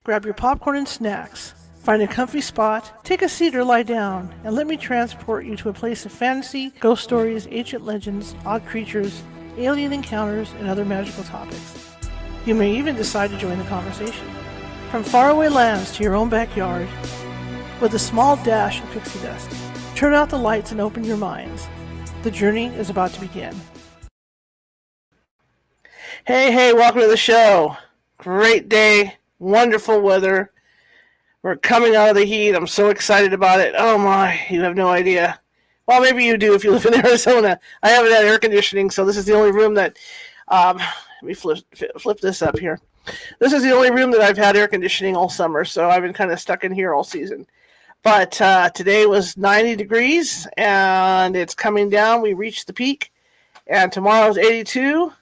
Grab your popcorn and snacks. Find a comfy spot, take a seat or lie down, and let me transport you to a place of fantasy, ghost stories, ancient legends, odd creatures, alien encounters, and other magical topics. You may even decide to join the conversation. From faraway lands to your own backyard, with a small dash of pixie dust, turn out the lights and open your minds. The journey is about to begin. Hey, welcome to the show. Great day, wonderful weather. We're coming out of the heat. I'm so excited about it. Oh my, you have no idea. Well, maybe you do if you live in Arizona. I haven't had air conditioning, so this is the only room that, let me flip this up here. This is the only room that I've had air conditioning all summer, so I've been kind of stuck in here all season. But today was 90 degrees, and it's coming down. We reached the peak, and tomorrow's 82,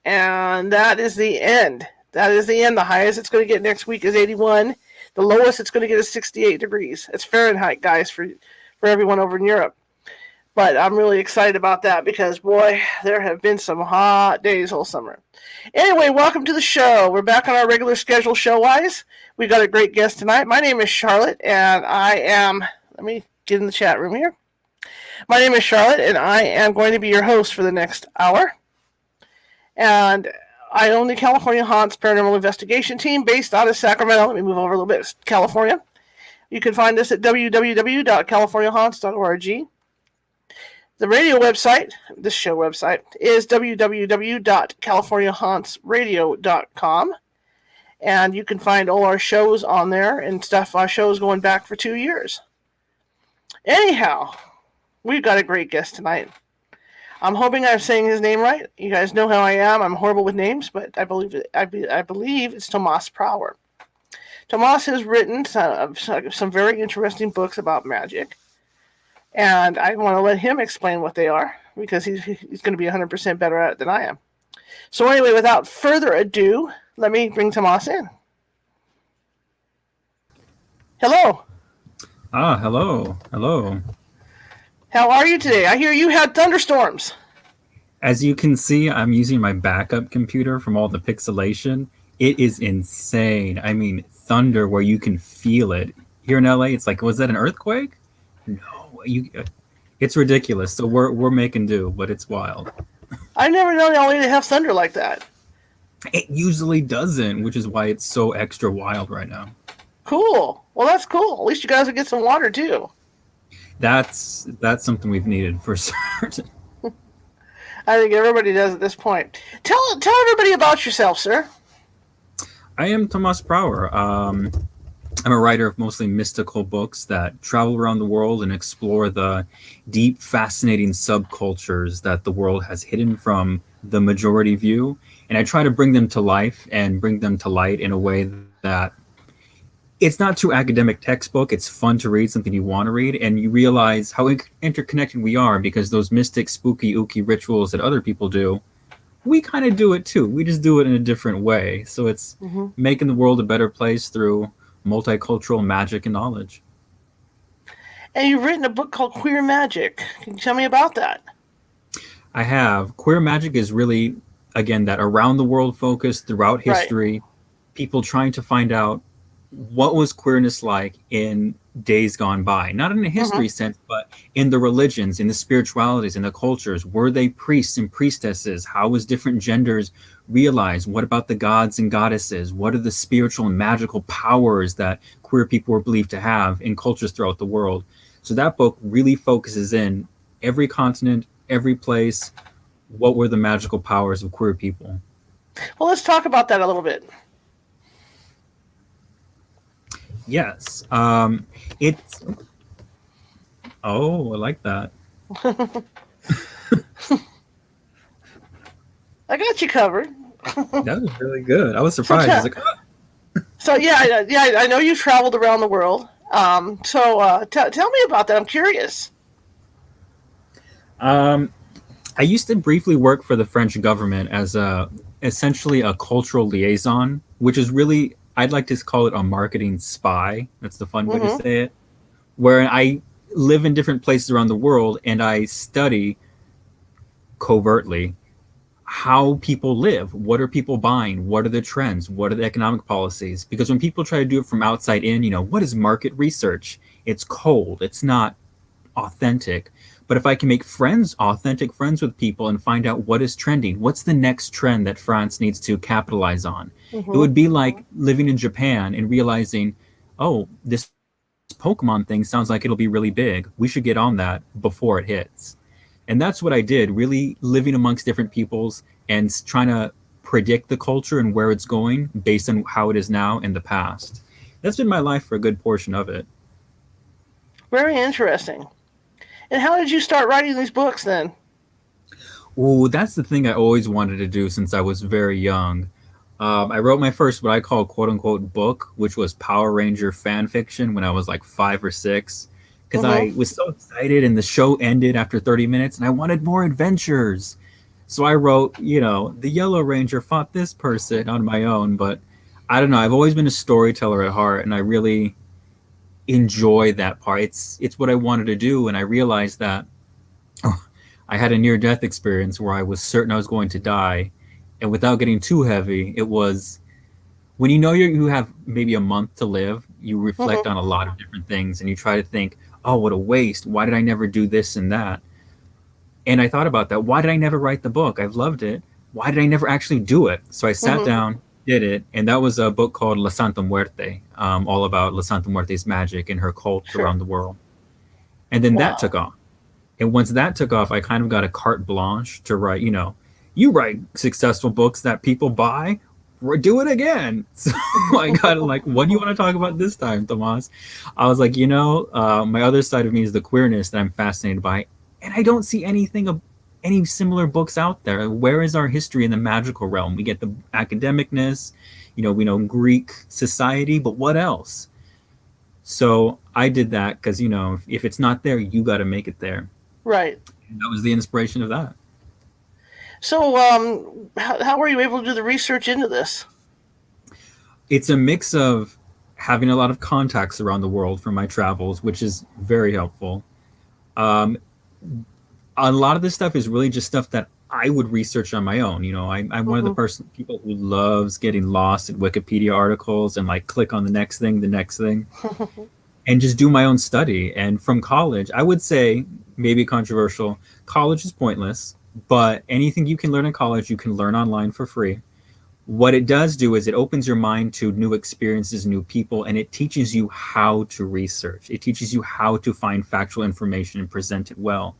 and that is the end. That is the end. The highest it's going to get next week is 81. The lowest it's going to get is 68 degrees. It's Fahrenheit, guys, for everyone over in Europe. But I'm really excited about that because, boy, there have been some hot days all summer. Anyway, welcome to the show. We're back on our regular schedule show-wise. We've got a great guest tonight. My name is Charlotte, and I am, let me get in the chat room here. My name is Charlotte, and I am going to be your host for the next hour. And I own the California Haunts Paranormal Investigation Team based out of Sacramento. Let me move over a little bit. California. You can find us at www.californiahaunts.org. The radio website, this show website, is www.californiahauntsradio.com. And you can find all our shows on there and stuff. Our shows going back for 2 years. Anyhow, we've got a great guest tonight. I'm hoping I'm saying his name right. You guys know how I am. I'm horrible with names, but I believe it's Tomás Prower. Tomás has written some very interesting books about magic. And I want to let him explain what they are, because he's going to be 100% better at it than I am. So anyway, without further ado, let me bring Tomás in. Hello. Hello. How are you today? I hear you had thunderstorms. As you can see, I'm using my backup computer from all the pixelation. It is insane. I mean, thunder where you can feel it. Here in LA, it's like, was that an earthquake? No. It's ridiculous. So we're making do, but it's wild. I never known LA to have thunder like that. It usually doesn't, which is why it's so extra wild right now. Cool. Well, that's cool. At least you guys will get some water too. That's something we've needed for certain. I think everybody does at this point. Tell everybody about yourself, sir. I am Tomás Prower. I'm a writer of mostly mystical books that travel around the world and explore the deep, fascinating subcultures that the world has hidden from the majority view. And I try to bring them to life and bring them to light in a way that it's not too academic textbook. It's fun to read, something you want to read, and you realize how interconnected we are, because those mystic, spooky, ooky rituals that other people do, we kind of do it too. We just do it in a different way. So it's making the world a better place through multicultural magic and knowledge. And you've written a book called Queer Magic. Can you tell me about that? I have. Queer Magic is really, again, that around the world focus throughout history, people trying to find out what was queerness like in days gone by, not in a history sense, but in the religions, in the spiritualities, in the cultures. Were they priests and priestesses? How was different genders realized? What about the gods and goddesses? What are the spiritual and magical powers that queer people were believed to have in cultures throughout the world? So that book really focuses in every continent, every place. What were the magical powers of queer people? Well, let's talk about that a little bit. Yes. It's... Oh, I like that. I got you covered. That was really good. I was surprised. I was like, oh. So yeah, I know you've traveled around the world. Tell me about that. I'm curious. I used to briefly work for the French government as essentially a cultural liaison, which is really, I'd like to call it a marketing spy. That's the fun way to say it. Where I live in different places around the world and I study covertly how people live. What are people buying? What are the trends? What are the economic policies? Because when people try to do it from outside in, what is market research? It's cold. It's not authentic. But if I can make friends, authentic friends with people and find out what is trending, what's the next trend that France needs to capitalize on? It Mm-hmm. would be like living in Japan and realizing, oh, this Pokemon thing sounds like it'll be really big. We should get on that before it hits. And that's what I did, really living amongst different peoples and trying to predict the culture and where it's going based on how it is now and the past. That's been my life for a good portion of it. Very interesting. And how did you start writing these books then? Ooh, that's the thing I always wanted to do since I was very young. I wrote my first, what I call quote unquote book, which was Power Ranger fan fiction when I was like 5 or 6. Because Mm-hmm. I was so excited and the show ended after 30 minutes and I wanted more adventures. So I wrote, the Yellow Ranger fought this person on my own. But I don't know. I've always been a storyteller at heart and I really enjoy that part. It's what I wanted to do. And I realized that I had a near death experience where I was certain I was going to die. And without getting too heavy, it was when you have maybe a month to live, you reflect Mm-hmm. on a lot of different things and you try to think, oh, what a waste. Why did I never do this and that? And I thought about that. Why did I never write the book? I've loved it. Why did I never actually do it? So I sat Mm-hmm. down, did it, and that was a book called La Santa Muerte, all about La Santa Muerte's magic and her cult Sure. around the world. And then that Wow. took off. And once that took off, I kind of got a carte blanche to write, you write successful books that people buy, do it again. So I got like, what do you want to talk about this time, Tomas? I was like, my other side of me is the queerness that I'm fascinated by. And I don't see anything of any similar books out there. Where is our history in the magical realm? We get the academicness, we know Greek society, but what else? So I did that because, if it's not there, you got to make it there. Right. And that was the inspiration of that. So, how were you able to do the research into this? It's a mix of having a lot of contacts around the world from my travels, which is very helpful. Um, a lot of this stuff is really just stuff that I would research on my own. I'm one of the Mm-hmm. people who loves getting lost in Wikipedia articles and like click on the next thing, and just do my own study. And from college, I would say, maybe controversial, college is pointless, but anything you can learn in college, you can learn online for free. What it does do is it opens your mind to new experiences, new people, and it teaches you how to research. It teaches you how to find factual information and present it well.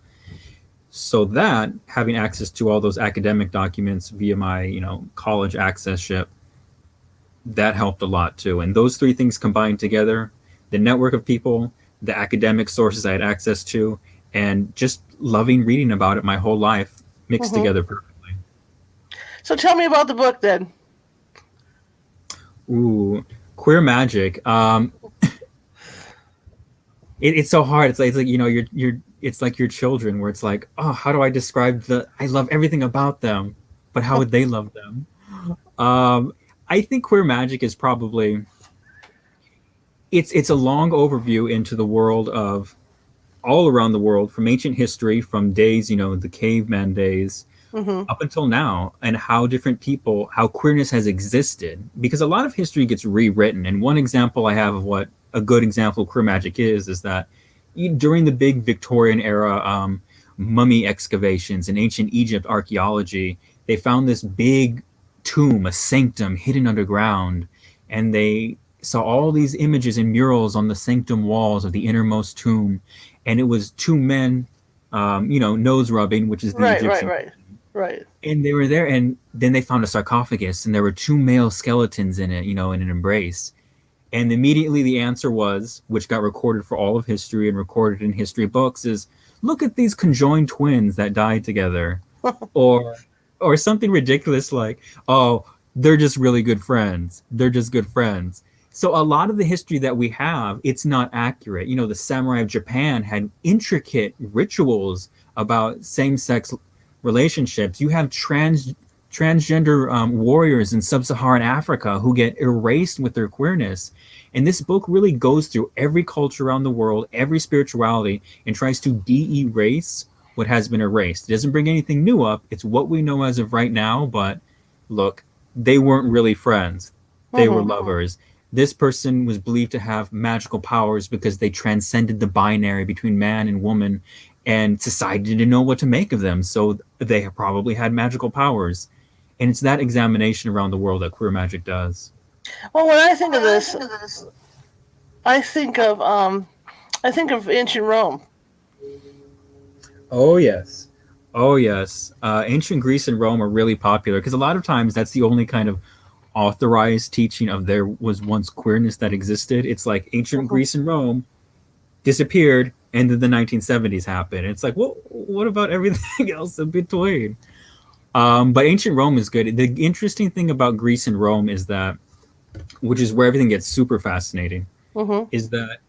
So that having access to all those academic documents via my, college access ship, that helped a lot too. And those three things combined together, the network of people, the academic sources I had access to, and just loving reading about it my whole life mixed Mm-hmm. together perfectly. So, tell me about the book then. Ooh, queer magic. It's so hard. It's like it's like your children where it's like, oh, how do I describe I love everything about them, but how would they love them? Um, I think queer magic is probably it's a long overview into the world of all around the world from ancient history, from days, the caveman days, Mm-hmm. up until now, and how different people, how queerness has existed. Because a lot of history gets rewritten. And one example I have of what a good example of queer magic is that during the big Victorian era mummy excavations in ancient Egypt archaeology, they found this big tomb, a sanctum hidden underground, and they saw all these images and murals on the sanctum walls of the innermost tomb, and it was two men, nose rubbing, which is the Right. Right. Egyptian, Right. Right. and they were there, and then they found a sarcophagus, and there were two male skeletons in it, in an embrace. And immediately the answer was, which got recorded for all of history and recorded in history books, is look at these conjoined twins that died together, or or something ridiculous like, oh, they're just really good friends. They're just good friends. So a lot of the history that we have, it's not accurate. The samurai of Japan had intricate rituals about same-sex relationships. You have transgender warriors in sub-Saharan Africa who get erased with their queerness. And this book really goes through every culture around the world, every spirituality, and tries to de-erase what has been erased. It doesn't bring anything new up. It's what we know as of right now. But look, they weren't really friends. They were Mm-hmm. lovers. This person was believed to have magical powers because they transcended the binary between man and woman, and society didn't know what to make of them. So they probably had magical powers. And it's that examination around the world that queer magic does. Well, when I think of this, I think of ancient Rome. Oh yes, oh yes. Ancient Greece and Rome are really popular because a lot of times that's the only kind of authorized teaching of there was once queerness that existed. It's like ancient Mm-hmm. Greece and Rome disappeared, and then the 1970s happened. It's like, well, what about everything else in between? But ancient Rome is good. The interesting thing about Greece and Rome is that, which is where everything gets super fascinating, Mm-hmm. is that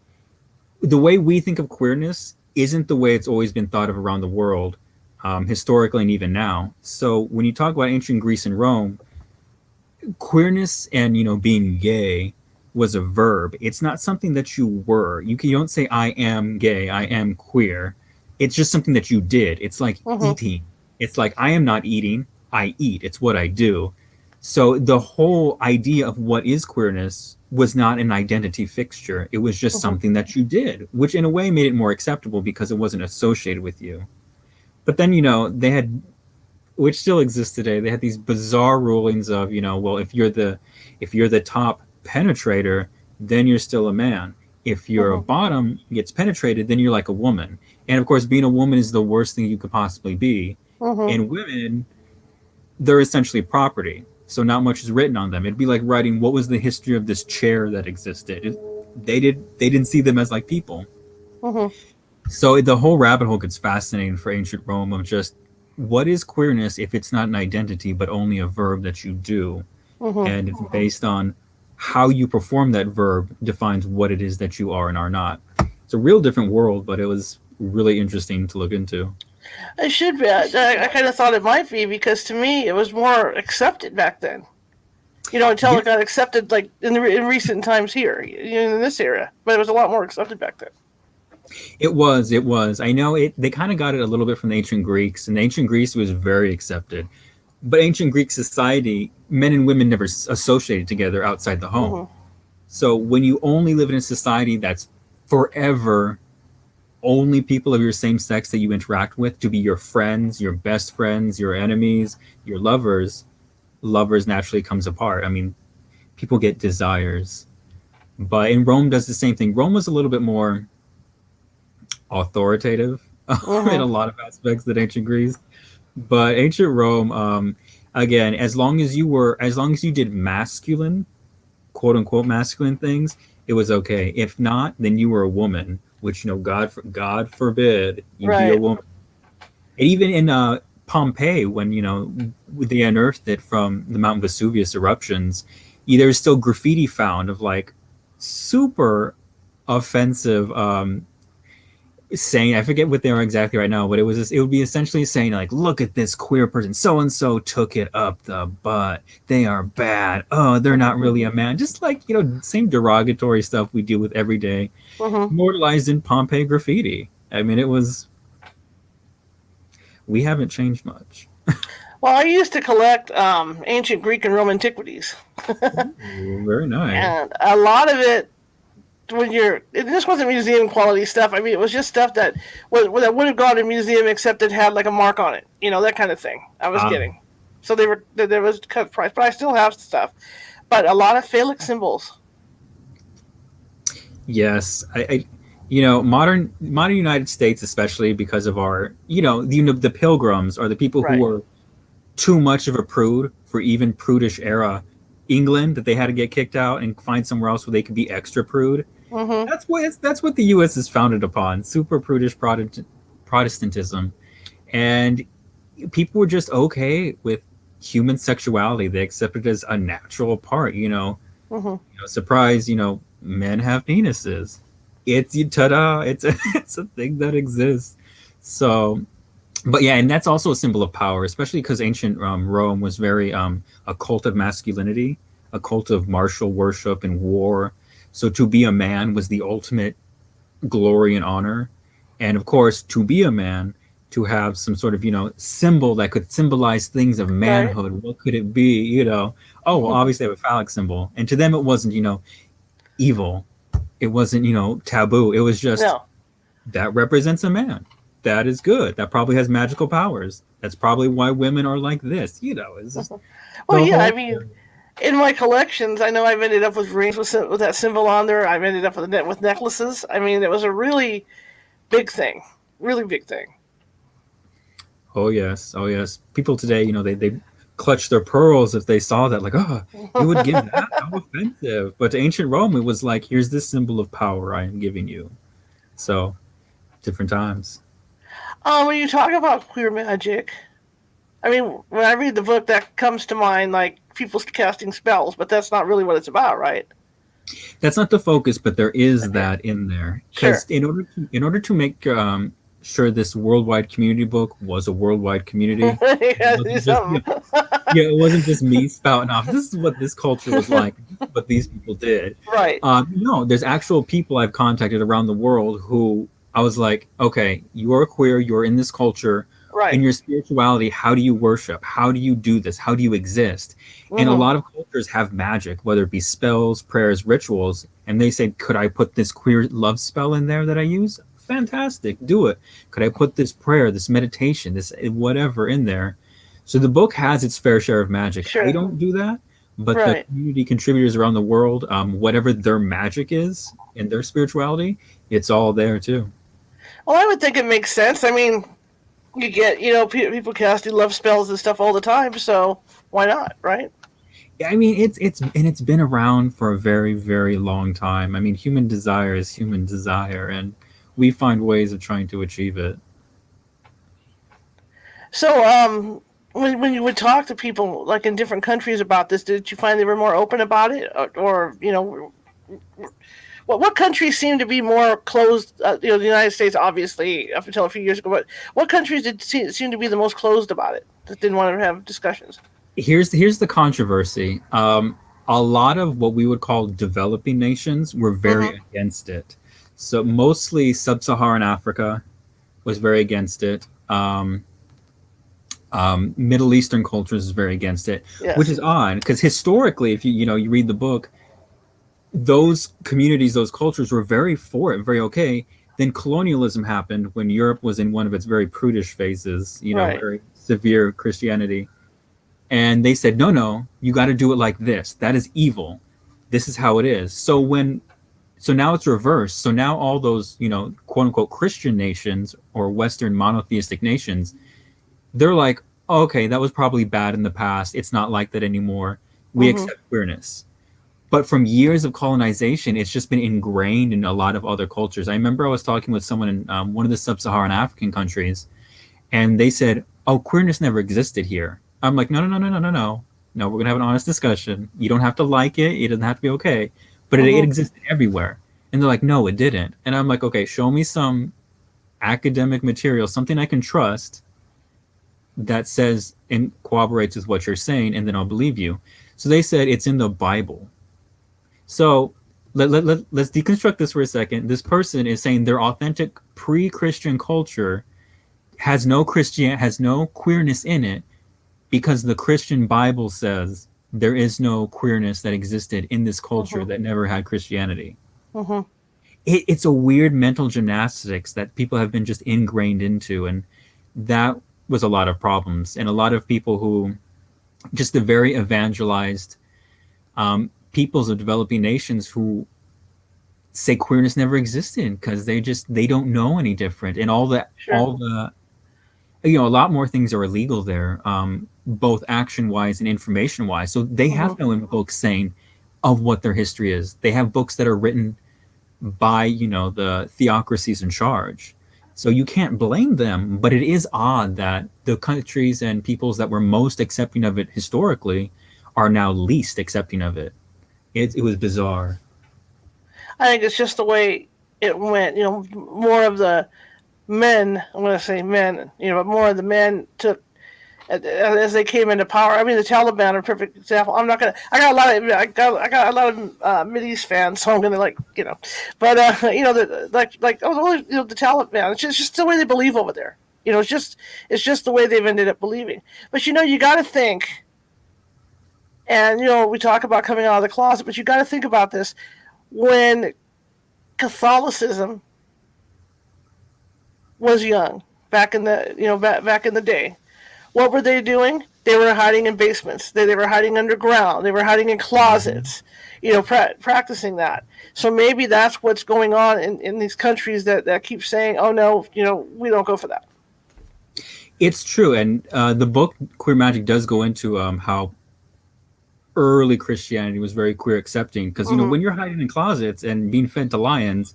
the way we think of queerness isn't the way it's always been thought of around the world, historically and even now. So when you talk about ancient Greece and Rome, queerness and being gay was a verb. It's not something that you were. You don't say I am gay, I am queer. It's just something that you did. It's like Mm-hmm. eating. It's like I am not eating, I eat. It's what I do. So the whole idea of what is queerness was not an identity fixture. It was just Mm-hmm. something that you did, which in a way made it more acceptable because it wasn't associated with you. But then, they had, which still exists today, they had these bizarre rulings of, well, if you're the top penetrator, then you're still a man. If you're a Mm-hmm. bottom gets penetrated, then you're like a woman. And of course, being a woman is the worst thing you could possibly be. Mm-hmm. And women, they're essentially property. So not much is written on them. It'd be like writing what was the history of this chair that existed. They didn't see them as like people. Mm-hmm. So the whole rabbit hole gets fascinating for ancient Rome of just what is queerness if it's not an identity but only a verb that you do, Mm-hmm. and it's based on how you perform that verb defines what it is that you are and are not. It's a real different world, but it was really interesting to look into. It should be. I kind of thought it might be because to me it was more accepted back then. Until Yeah, it got accepted like in recent times here, in this era. But it was a lot more accepted back then. it was. I know it. They kind of got it a little bit from the ancient Greeks, and ancient Greece was very accepted. But ancient Greek society, men and women never associated together outside the home. Mm-hmm. So when you only live in a society that's forever only people of your same sex that you interact with to be your friends, your best friends, your enemies, your lovers naturally comes apart. I mean, people get desires. But in Rome does the same thing. Rome was a little bit more authoritative in a Mm-hmm. lot of aspects than ancient Greece. But ancient Rome, again, as long as you did masculine, quote unquote masculine things, it was okay. If not, then you were a woman, which God forbid you be a Right. woman. And even in Pompeii, when they unearthed it from the Mount Vesuvius eruptions, there's still graffiti found of like super offensive saying, I forget what they are exactly right now, but it would be essentially saying like, look at this queer person, so and so took it up the butt, they are bad, oh, they're Mm-hmm. not really a man, just like same derogatory stuff we deal with every day, Mm-hmm. immortalized in Pompeii graffiti. I mean, we haven't changed much. Well, I used to collect ancient Greek and Roman antiquities, Ooh, very nice. and a lot of it it just wasn't museum quality stuff. I mean, it was just stuff that would have gone to a museum except it had like a mark on it, that kind of thing. I was Ah, getting. So there was cut price, but I still have stuff. But a lot of phallic symbols. yes, modern United States, especially because of our, the pilgrims are the people who Right. were too much of a prude for even prudish era England, that they had to get kicked out and find somewhere else where they could be extra prude. Mm-hmm. That's what the U.S. is founded upon: super prudish Protestantism, and people were just okay with human sexuality. They accepted it as a natural part. Mm-hmm. Surprise! Men have penises. It's ta-da! It's a, it's a thing that exists. So, but yeah, and that's also a symbol of power, especially because ancient Rome was very a cult of masculinity, a cult of martial worship and war. So to be a man was the ultimate glory and honor, and of course, to be a man, to have some sort of, symbol that could symbolize things of Right. manhood. What could it be? Oh, well, obviously they have a phallic symbol. And to them, it wasn't, evil. It wasn't, taboo. It was just No. that represents a man. That is good. That probably has magical powers. That's probably why women are like this. It's just Well, the yeah. I whole. mean, in my collections, I know I've ended up with rings with that symbol on there. I've ended up with necklaces. I mean, it was a really big thing. Really big thing. Oh yes, oh yes. People today, they clutch their pearls if they saw that. Like, oh, you would give that? How offensive! But to ancient Rome, it was like, here's this symbol of power I am giving you. So different times. When you talk about queer magic, I mean, when I read the book, that comes to mind like people casting spells, but that's not really what it's about, right? That's not the focus, but there is Okay. that in there because Sure. in order to make sure this worldwide community book was a worldwide community, it Yeah, do wasn't just something. yeah, it wasn't just me spouting off. This is what this culture was like. This is what these people did. Right. No, there's actual people I've contacted around the world who I was like, okay, you're queer, you're in this culture. In Right. your spirituality, how do you worship? How do you do this? How do you exist? And a Mm-hmm. lot of cultures have magic, whether it be spells, prayers, rituals. And they said, could I put this queer love spell in there that I use? Fantastic, do it. Could I put this prayer, this meditation, this whatever in there? So the book has its fair share of magic. I Sure. don't do that, but the Right. community contributors around the world, whatever their magic is in their spirituality, it's all there too. Well, I would think it makes sense. I mean, you get people casting love spells and stuff all the time, so why not, right? I mean, it's been around for a very, very long time. I mean, human desire is human desire, and we find ways of trying to achieve it. So, when you would talk to people like in different countries about this, did you find they were more open about it, or what countries seem to be more closed? The United States, obviously, up until a few years ago. But what countries seem to be the most closed about it? That didn't want to have discussions. Here's the controversy. A lot of what we would call developing nations were very Mm-hmm. against it. So mostly sub-Saharan Africa was very against it. Middle Eastern cultures is very against it, which Yes. is odd because historically, if you read the book, those communities, those cultures were very for it, very okay. Then colonialism happened when Europe was in one of its very prudish phases, Right. very severe Christianity. And they said, no, no, you got to do it like this. That is evil. This is how it is. So now it's reversed. So now all those, quote unquote Christian nations or Western monotheistic nations, they're like, oh, okay, that was probably bad in the past. It's not like that anymore. We Mm-hmm. accept queerness. But from years of colonization, it's just been ingrained in a lot of other cultures. I remember I was talking with someone in one of the sub-Saharan African countries, and they said, "Oh, queerness never existed here." I'm like, "No, no, no, no, no, no, no. No, we're gonna have an honest discussion. You don't have to like it. It doesn't have to be okay, but it Mm-hmm. existed everywhere." And they're like, "No, it didn't." And I'm like, "Okay, show me some academic material, something I can trust that says and corroborates with what you're saying, and then I'll believe you." So they said it's in the Bible. So let's deconstruct this for a second. This person is saying their authentic pre-Christian culture has no queerness in it because the Christian Bible says there is no queerness that existed in this culture Mm-hmm. that never had Christianity. Mm-hmm. It's a weird mental gymnastics that people have been just ingrained into, and that was a lot of problems and a lot of people who just the very evangelized peoples of developing nations who say queerness never existed because they don't know any different, and Sure. all the a lot more things are illegal there, both action wise and information wise. So they Mm-hmm. have no books saying of what their history is. They have books that are written by the theocracies in charge. So you can't blame them, but it is odd that the countries and peoples that were most accepting of it historically are now least accepting of it. It was bizarre. I think it's just the way it went. More of the men. I'm going to say men. But more of the men took as they came into power. I mean, the Taliban are a perfect example. I'm not gonna. I got a lot of Mideast fans, so I'm gonna but the Taliban. It's just the way they believe over there. It's just the way they've ended up believing. But you got to think, and we talk about coming out of the closet, but you got to think about this when Catholicism was young, back in the back in the day. What were they doing? They were hiding in basements. They were hiding underground. They were hiding in closets. Practicing that. So maybe that's what's going on in these countries that keep saying, "Oh no, we don't go for that." It's true, and the book Queer Magic does go into how early Christianity was very queer accepting, because when you're hiding in closets and being fed to lions,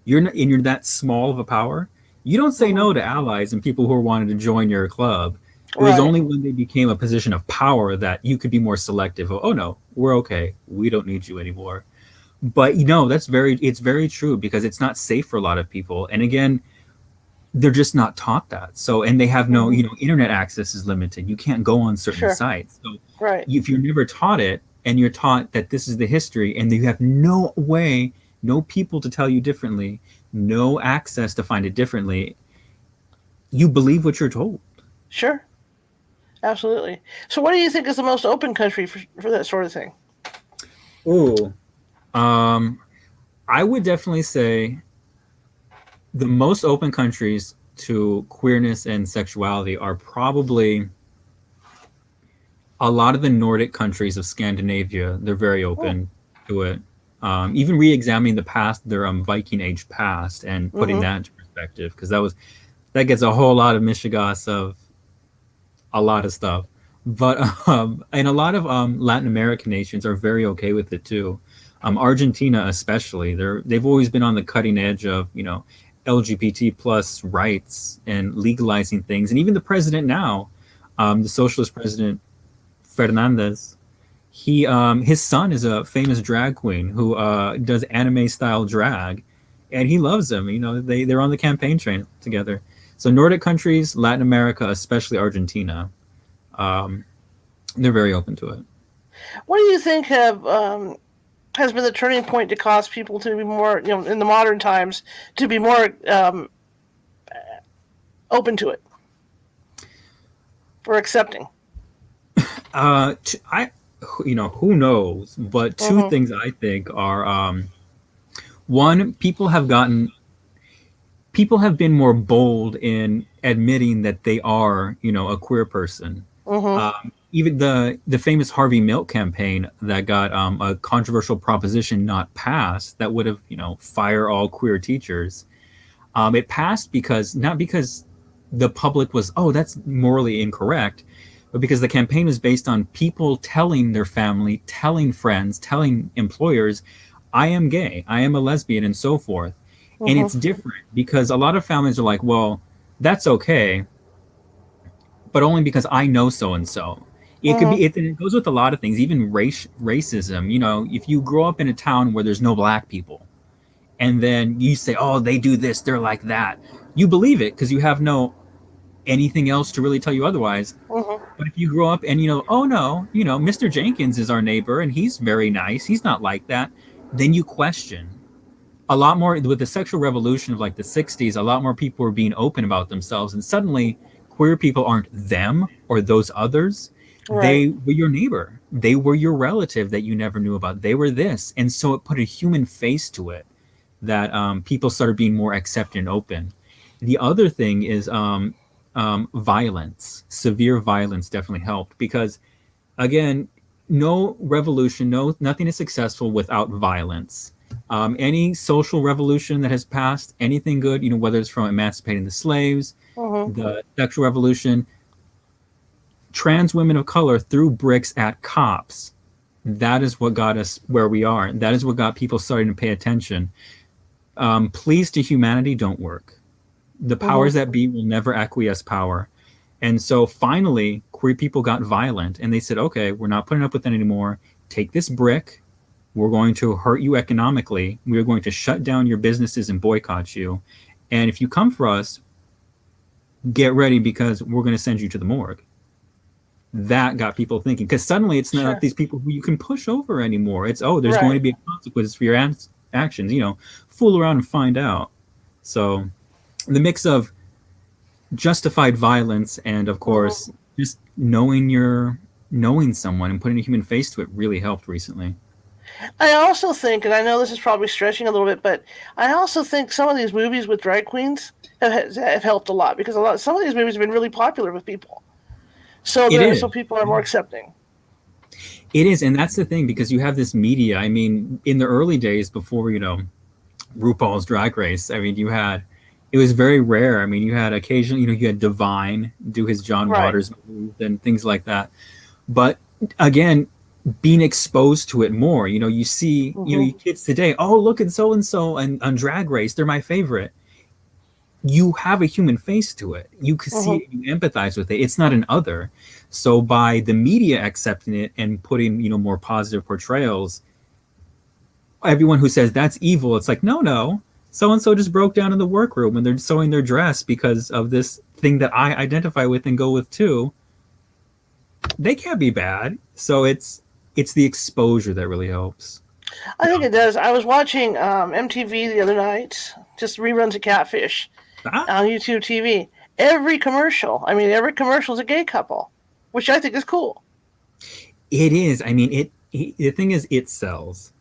you're that small of a power. You don't say no to allies and people who are wanting to join your club. It was only when they became a position of power that you could be more selective. Oh no, we're okay. We don't need you anymore. But it's very true, because it's not safe for a lot of people. And again, they're just not taught that. So, and they have no, internet access is limited. You can't go on certain sites. So if you're never taught it, and you're taught that this is the history, and you have no way, no people to tell you differently, no access to find it differently, you believe what you're told. Sure. Absolutely. So what do you think is the most open country for that sort of thing? Oh, I would definitely say the most open countries to queerness and sexuality are probably a lot of the Nordic countries of Scandinavia. They're very open to it. Even re-examining the past, their Viking Age past, and putting that into perspective, because that gets a whole lot of mishigas of a lot of stuff. But and a lot of Latin American nations are very okay with it too. Argentina especially, they've always been on the cutting edge of LGBT plus rights and legalizing things. And even the president now, the socialist president Fernandez, his son is a famous drag queen who does anime style drag, and he loves them. They're on the campaign train together. So Nordic countries, Latin America, especially Argentina, they're very open to it. What do you think has been the turning point to cause people to be more, in the modern times, to be more open to it or accepting? Who knows? But two things I think are, one, people have been more bold in admitting that they are, a queer person. Even the famous Harvey Milk campaign that got a controversial proposition not passed that would have, fire all queer teachers. It passed not because the public was, oh, that's morally incorrect, but because the campaign was based on people telling their family, telling friends, telling employers, I am gay, I am a lesbian, and so forth. And it's different because a lot of families are like, well, that's okay, but only because I know so and so. It could be, it goes with a lot of things, even racism. If you grow up in a town where there's no black people, and then you say, oh, they do this, they're like that, you believe it because you have no anything else to really tell you otherwise. But if you grow up and oh no, Mr. Jenkins is our neighbor and he's very nice, he's not like that, then you question. A lot more with the sexual revolution of like the 60s, a lot more people were being open about themselves, and suddenly queer people aren't them or those others. They were your neighbor, they were your relative that you never knew about, they were this. And so it put a human face to it that people started being more accepting and open. The other thing is violence. Severe violence definitely helped, because again, no revolution, nothing is successful without violence. Any social revolution that has passed, anything good, whether it's from emancipating the slaves, the sexual revolution, trans women of color threw bricks at cops. That is what got us where we are. That is what got people starting to pay attention. Pleas to humanity don't work. The powers that be will never acquiesce power. And so finally, queer people got violent, and they said, okay, we're not putting up with it anymore. Take this brick. We're going to hurt you economically. We're going to shut down your businesses and boycott you. And if you come for us, get ready, because we're going to send you to the morgue. That got people thinking, because suddenly it's not these people who you can push over anymore. It's, oh, there's going to be a consequence for your actions. Fool around and find out. So the mix of justified violence, and of course, Mhm. just knowing someone and putting a human face to it really helped recently. I also think, and I know this is probably stretching a little bit, but I also think some of these movies with drag queens have helped a lot because some of these movies have been really popular with people, It so is. people are more accepting. It is, and that's the thing because you have this media. I mean, in the early days before RuPaul's Drag Race, I mean, it was very rare. I mean, you had occasionally, you had Divine do his John Right. Waters move and things like that. But again, being exposed to it more, you see, Hmm. you kids today, oh, look at so and so and on Drag Race, they're my favorite. You have a human face to it. You can see Hmm. it, you empathize with it. It's not an other. So by the media accepting it and putting, more positive portrayals, everyone who says that's evil, it's like, no, no. So and so just broke down in the workroom and they're sewing their dress because of this thing that I identify with and go with too. They can't be bad. So it's the exposure that really helps. I think it does. I was watching MTV the other night, just reruns of Catfish Ah, on YouTube TV. Every commercial is a gay couple, which I think is cool. it is. I mean, the thing is, it sells.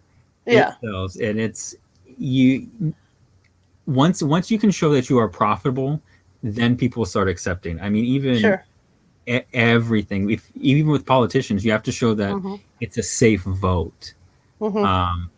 It Yeah, sells, and it's you. Once you can show that you are profitable, then people start accepting. I mean, even sure. everything. If even with politicians, you have to show that Hmm. it's a safe vote. Hmm. Um,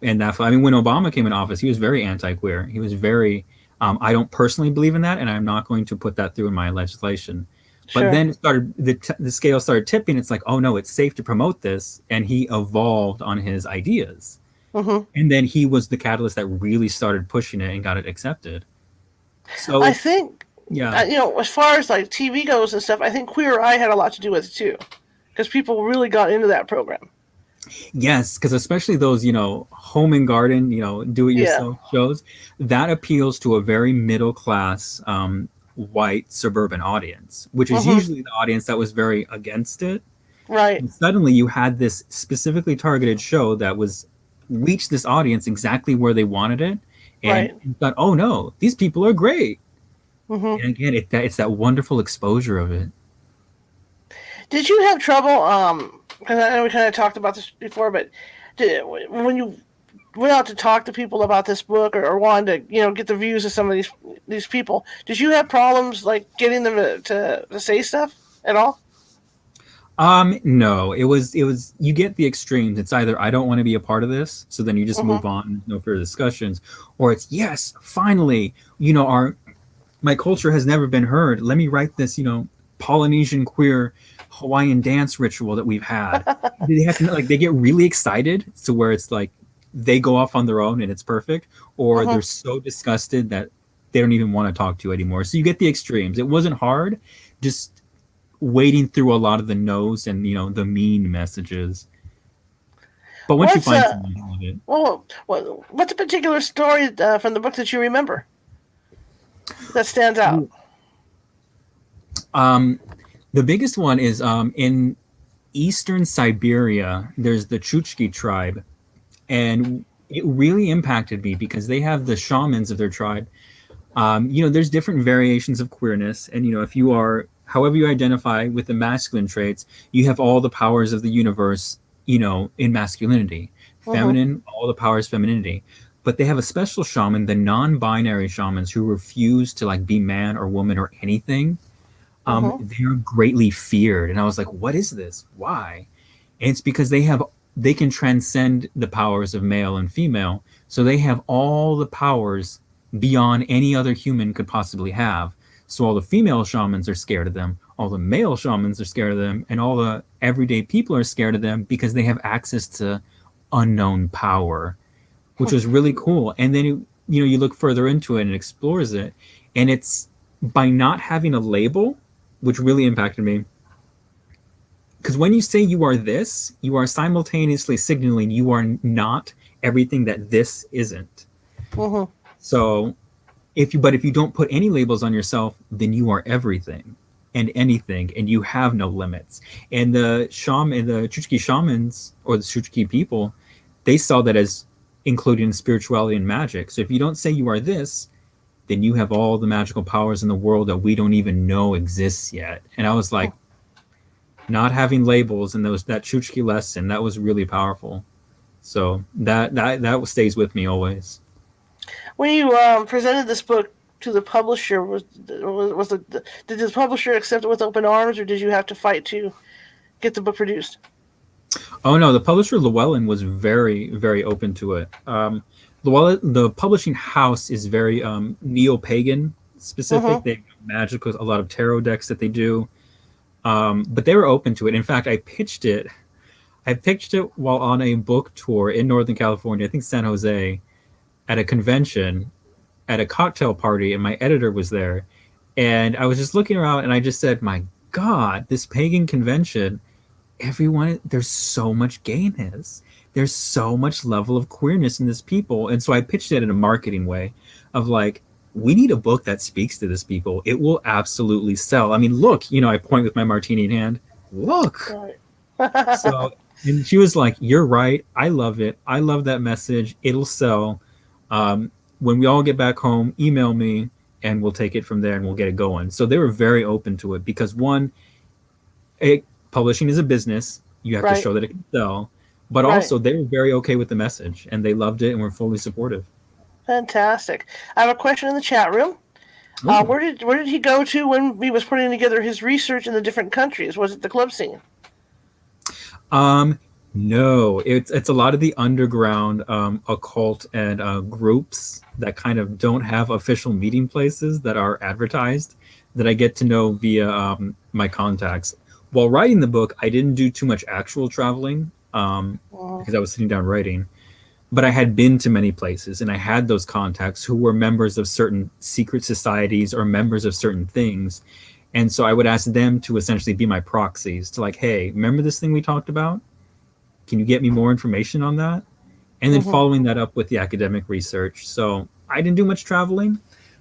and that I mean, when Obama came in office, he was very anti-queer. He was very. I don't personally believe in that, and I'm not going to put that through in my legislation. But Sure. then it started the scale started tipping. It's like, oh no, it's safe to promote this, and he evolved on his ideas. Hmm. And then he was the catalyst that really started pushing it and got it accepted. So I it's think, yeah, as far as like TV goes and stuff, I think Queer Eye had a lot to do with it too, because people really got into that program. yes, because especially those home and garden do it Yeah. yourself shows that appeals to a very middle class white suburban audience, which is Hmm. usually the audience that was very against it. Right. And suddenly you had this specifically targeted show that was reached this audience exactly where they wanted it, and Right. you thought, oh no, these people are great. Hmm. And again, it's that wonderful exposure of it. Did you have trouble? Because I know we kind of talked about this before, but when you went out to talk to people about this book, or wanted to, get the views of some of these people, did you have problems like getting them to say stuff at all? No, it was you get the extremes. It's either I don't want to be a part of this, so then you just Hmm. move on, no further discussions, or it's yes, finally, our my culture has never been heard. Let me write this, Polynesian queer Hawaiian dance ritual that we've had. They have to like they get really excited to where it's like they go off on their own and it's perfect, or Hmm. they're so disgusted that they don't even want to talk to you anymore. So you get the extremes. It wasn't hard, just wading through a lot of the no's and the mean messages. But once you What's find someone who love it, what's a particular story from the book that you remember that stands out? um, the biggest one is in eastern Siberia. There's the Chukchi tribe, and it really impacted me because they have the shamans of their tribe. There's different variations of queerness, and if you are, however you identify with the masculine traits, you have all the powers of the universe, in masculinity, Hmm. feminine, all the powers, femininity. But they have a special shaman, the non-binary shamans, who refuse to like be man or woman or anything. Hmm. They're greatly feared, and I was like, what is this? Why? And it's because they can transcend the powers of male and female, so they have all the powers beyond any other human could possibly have. So all the female shamans are scared of them, all the male shamans are scared of them, and all the everyday people are scared of them because they have access to unknown power, which was really cool. And then you look further into it and explores it, and it's by not having a label, which really impacted me. Because when you say you are this, you are simultaneously signaling you are not everything that this isn't. Hmm. So if you don't put any labels on yourself, then you are everything and anything, and you have no limits. And the Chukchi shamans or the Chukchi people, they saw that as including spirituality and magic. So if you don't say you are this, then you have all the magical powers in the world that we don't even know exists yet. And I was like, not having labels and that Chuchki lesson, that was really powerful. So that stays with me always. When you presented this book to the publisher, did the publisher accept it with open arms, or did you have to fight to get the book produced? Oh no, the publisher Llewellyn was very, very open to it. Llewellyn, the publishing house is very neo-pagan specific. They have magical, a lot of tarot decks that they do, but they were open to it. In fact, I pitched it while on a book tour in Northern California, I think San Jose, at a convention, at a cocktail party, and my editor was there. And I was just looking around and I just said, my God, this pagan convention, everyone, there's so much gayness. There's so much level of queerness in this people. And so I pitched it in a marketing way of like, we need a book that speaks to this people. It will absolutely sell. I mean, look, I point with my martini in hand. Look. Right. So, and she was like, you're right. I love it. I love that message. It'll sell. When we all get back home, email me and we'll take it from there and we'll get it going. So they were very open to it because one, publishing is a business. You have to show that it can sell. But also they were very okay with the message and they loved it and were fully supportive. Fantastic. I have a question in the chat room. Where did he go to when he was putting together his research in the different countries? Was it the club scene? No, it's a lot of the underground occult and groups that kind of don't have official meeting places that are advertised that I get to know via my contacts. While writing the book, I didn't do too much actual traveling because I was sitting down writing, but I had been to many places and I had those contacts who were members of certain secret societies or members of certain things. And so I would ask them to essentially be my proxies to like, hey, remember this thing we talked about? Can you get me more information on that? And then following that up with the academic research. So I didn't do much traveling,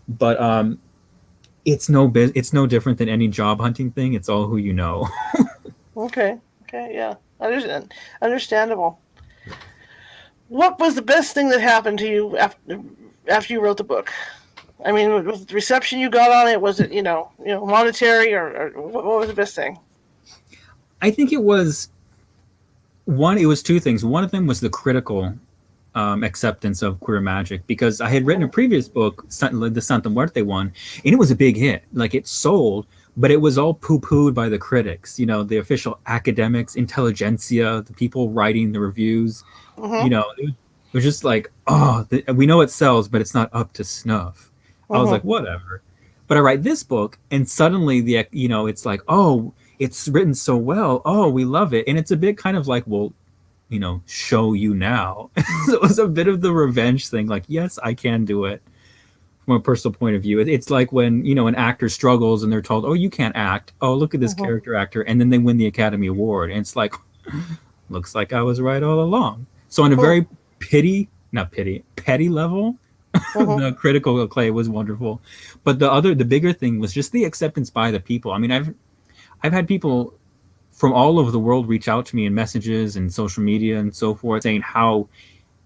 but it's no different than any job hunting thing. It's all who you know. Okay, yeah. Understandable. What was the best thing that happened to you after you wrote the book? I mean, was the reception you got on it, was it, monetary or what was the best thing? I think it was two things. One of them was the critical acceptance of queer magic, because I had written a previous book, the Santa Muerte one, and it was a big hit. Like, it sold, but it was all poo-pooed by the critics, the official academics, intelligentsia, the people writing the reviews. It was just like, we know it sells, but it's not up to snuff. I was like, whatever. But I write this book, and suddenly it's like, it's written so well. Oh, we love it. And it's a bit kind of like, well, show you now. So it was a bit of the revenge thing. Like, yes, I can do it from a personal point of view. It's like when, an actor struggles and they're told, oh, you can't act. Oh, look at this character actor. And then they win the Academy Award. And it's like, looks like I was right all along. So on a very petty level, the critical acclaim was wonderful. But the bigger thing was just the acceptance by the people. I mean, I've had people from all over the world reach out to me in messages and social media and so forth, saying how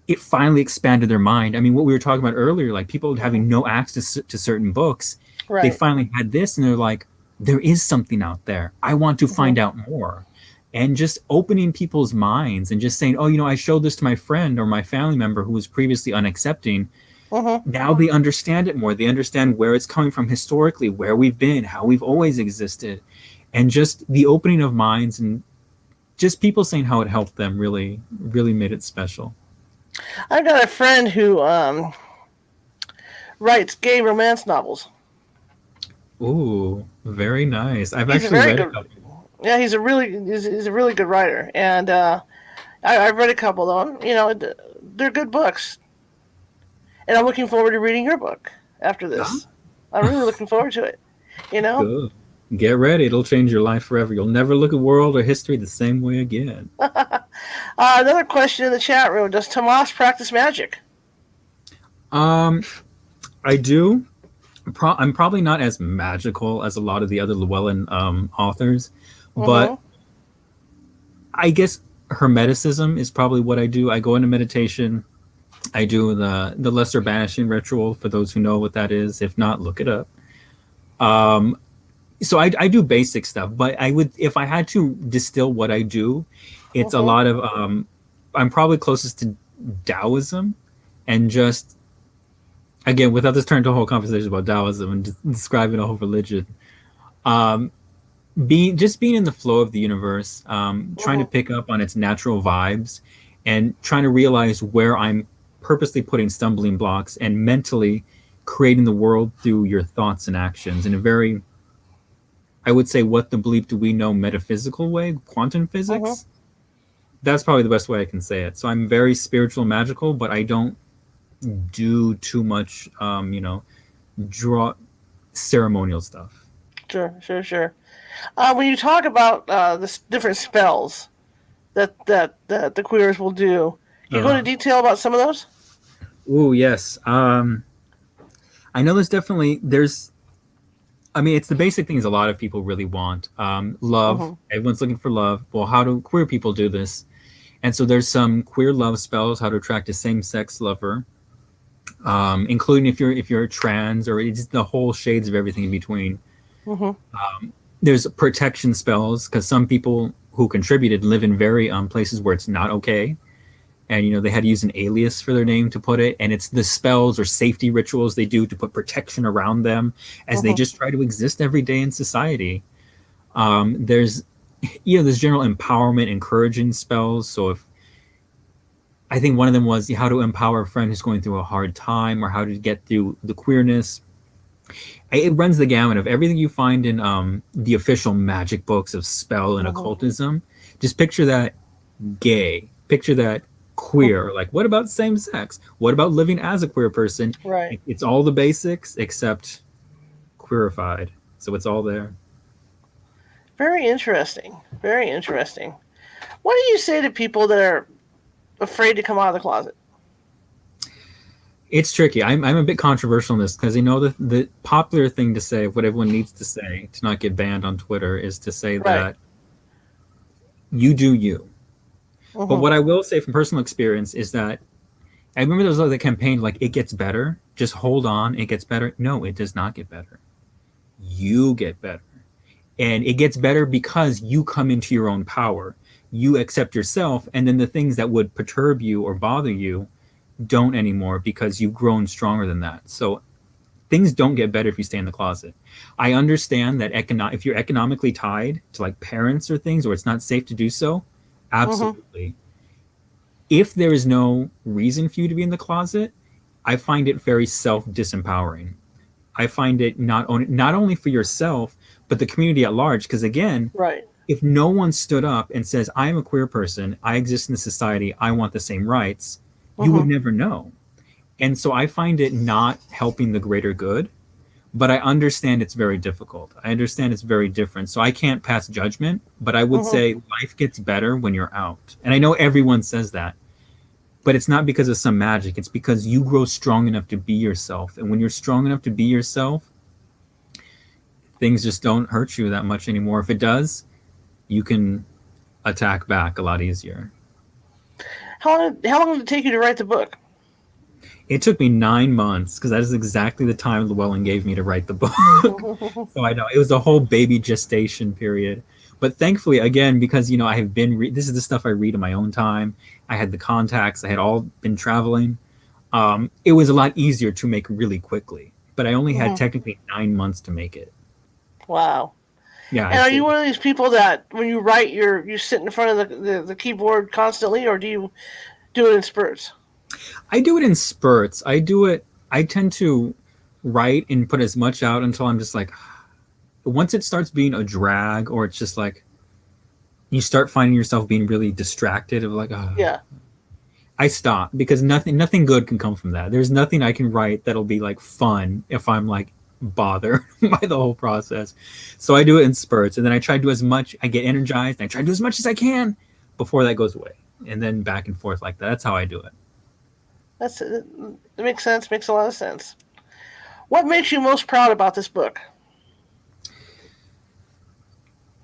it finally expanded their mind. I mean, what we were talking about earlier, like people having no access to certain books, they finally had this and they're like, there is something out there. I want to find out more. And just opening people's minds and just saying, I showed this to my friend or my family member who was previously unaccepting. Now they understand it more. They understand where it's coming from historically, where we've been, how we've always existed. And just the opening of minds and just people saying how it helped them really, really made it special. I've got a friend who writes gay romance novels. Ooh, very nice. I've actually read a couple. Yeah, he's a really good writer. And I've read a couple of them. They're good books. And I'm looking forward to reading your book after this. I'm really looking forward to it. Good. Get ready. It'll change your life forever. You'll never look at world or history the same way again. Another question in the chat room. Does Tomas practice magic? I do. I'm probably not as magical as a lot of the other Llewellyn authors, but I guess Hermeticism is probably what I do. I go into meditation. I do the lesser banishing ritual for those who know what that is. If not, look it up. Um, so I do basic stuff, but I would if I had to distill what I do, it's a Mm-hmm. lot of I'm probably closest to Taoism, and just again without this turn into a whole conversation about Taoism and describing a whole religion. Um, being in the flow of the universe, trying to Mm-hmm. pick up on its natural vibes, and trying to realize where I'm purposely putting stumbling blocks and mentally creating the world through your thoughts and actions in a very, I would say, what the bleep do we know metaphysical way, quantum Mm-hmm. physics. That's probably the best way I can say it. So I'm very spiritual, magical, but I don't do too much, draw ceremonial stuff. Sure, sure, sure. When you talk about the different spells that the queers will do, can you go into Uh, detail about some of those? oh yes. I know there's I mean, it's the basic things a lot of people really want. Love. Mm-hmm. Everyone's looking for love. Well, how do queer people do this? And so there's some queer love spells, how to attract a same-sex lover, including if you're trans, or it's the whole shades of everything in between. Mm-hmm. There's protection spells because some people who contributed live in very places where it's not okay, and they had to use an alias for their name to put it, and it's the spells or safety rituals they do to put protection around them as they Mm-hmm. just try to exist every day in society. There's there's general empowerment encouraging spells. So if I think one of them was how to empower a friend who's going through a hard time, or how to get through the queerness. It runs the gamut of everything you find in the official magic books of spell and Mm-hmm. occultism. Just picture that gay, picture that queer. Like, what about same sex? What about living as a queer person? Right. It's all the basics except queerified. So it's all there. Very interesting. Very interesting. What do you say to people that are afraid to come out of the closet? It's tricky. I'm a bit controversial in this because the popular thing to say, what everyone needs to say to not get banned on Twitter, is to say Right. that you do you. But Mm-hmm. what I will say from personal experience is that I remember there was like the campaign like it gets better. Just hold on, it gets better. No, it does not get better. You get better. And it gets better because you come into your own power. You accept yourself, and then the things that would perturb you or bother you don't anymore because you've grown stronger than that. So things don't get better if you stay in the closet. I understand that if you're economically tied to like parents or things, or it's not safe to do so, Mm-hmm. absolutely. If there is no reason for you to be in the closet, I find it very self disempowering. I find it not only for yourself, but the community at large. Because again, Right. if no one stood up and says, I am a queer person, I exist in the society, I want the same rights, you would Mm-hmm. never know. And so I find it not helping the greater good, but I understand it's very difficult. I understand it's very different. So I can't pass judgment, but I would Mm-hmm. say life gets better when you're out. And I know everyone says that, but it's not because of some magic. It's because you grow strong enough to be yourself. And when you're strong enough to be yourself, things just don't hurt you that much anymore. If it does, you can attack back a lot easier. How long did it take you to write the book? It took me 9 months because that is exactly the time Llewellyn gave me to write the book. So I know it was a whole baby gestation period. But thankfully, again, because I have been this is the stuff I read in my own time. I had the contacts. I had all been traveling. It was a lot easier to make really quickly. But I only had Mm-hmm. technically 9 months to make it. Wow. Yeah, And are you one of these people that when you write, you sit in front of the keyboard constantly, or do you do it in spurts? I do it in spurts. I do it. I tend to write and put as much out until I'm just like, once it starts being a drag, or it's just like you start finding yourself being really distracted of like, Yeah. I stop because nothing good can come from that. There's nothing I can write that'll be like fun if I'm like bothered by the whole process. So I do it in spurts, and then I try to do as much. I get energized, and I try to do as much as I can before that goes away, and then back and forth like that. That's how I do it. It makes sense. Makes a lot of sense. What makes you most proud about this book?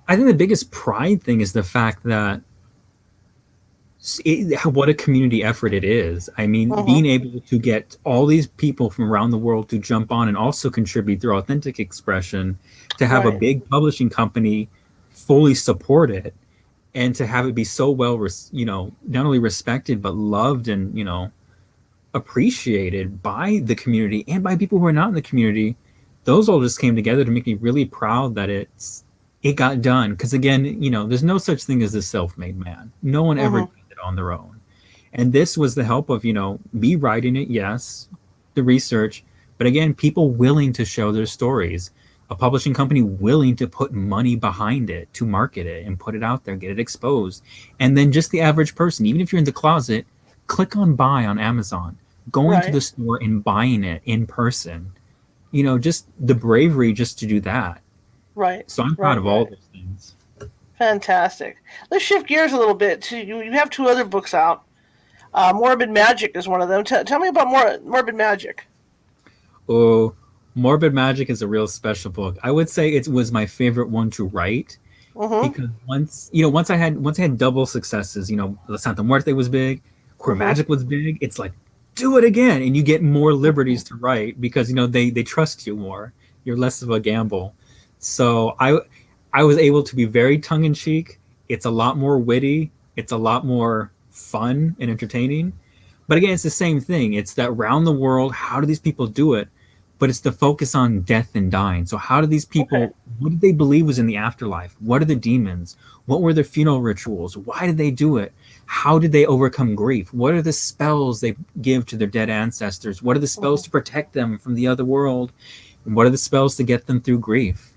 I think the biggest pride thing is the fact that what a community effort it is. I mean, Mm-hmm. being able to get all these people from around the world to jump on and also contribute their authentic expression, to have a Right. big publishing company fully support it, and to have it be so well, not only respected but loved and appreciated by the community and by people who are not in the community. Those all just came together to make me really proud that it got done. Because again, there's no such thing as a self-made man. No one ever Mm-hmm. did it on their own. And this was the help of me writing it, yes, the research, but again, people willing to show their stories, a publishing company willing to put money behind it to market it and put it out there, get it exposed. And then just the average person, even if you're in the closet, click on buy on Amazon, going to Right. the store and buying it in person. Just the bravery just to do that. Right. So I'm proud Right. of all Right. those things. Fantastic. Let's shift gears a little bit. You have two other books out. Morbid Magic is one of them. Tell me about Morbid Magic. Oh, Morbid Magic is a real special book. I would say it was my favorite one to write Mm-hmm. because once I had double successes, the Santa Muerte was big, Queer Mm-hmm. Magic was big. It's like do it again, and you get more liberties to write because they trust you more. You're less of a gamble. So I was able to be very tongue in cheek. It's a lot more witty. It's a lot more fun and entertaining. But again, it's the same thing. It's that round the world. How do these people do it? But it's the focus on death and dying. So how do these Okay. people? What did they believe was in the afterlife? What are the demons? What were their funeral rituals? Why did they do it? How did they overcome grief? What are the spells they give to their dead ancestors? What are the spells Mm-hmm. to protect them from the other world? And what are the spells to get them through grief?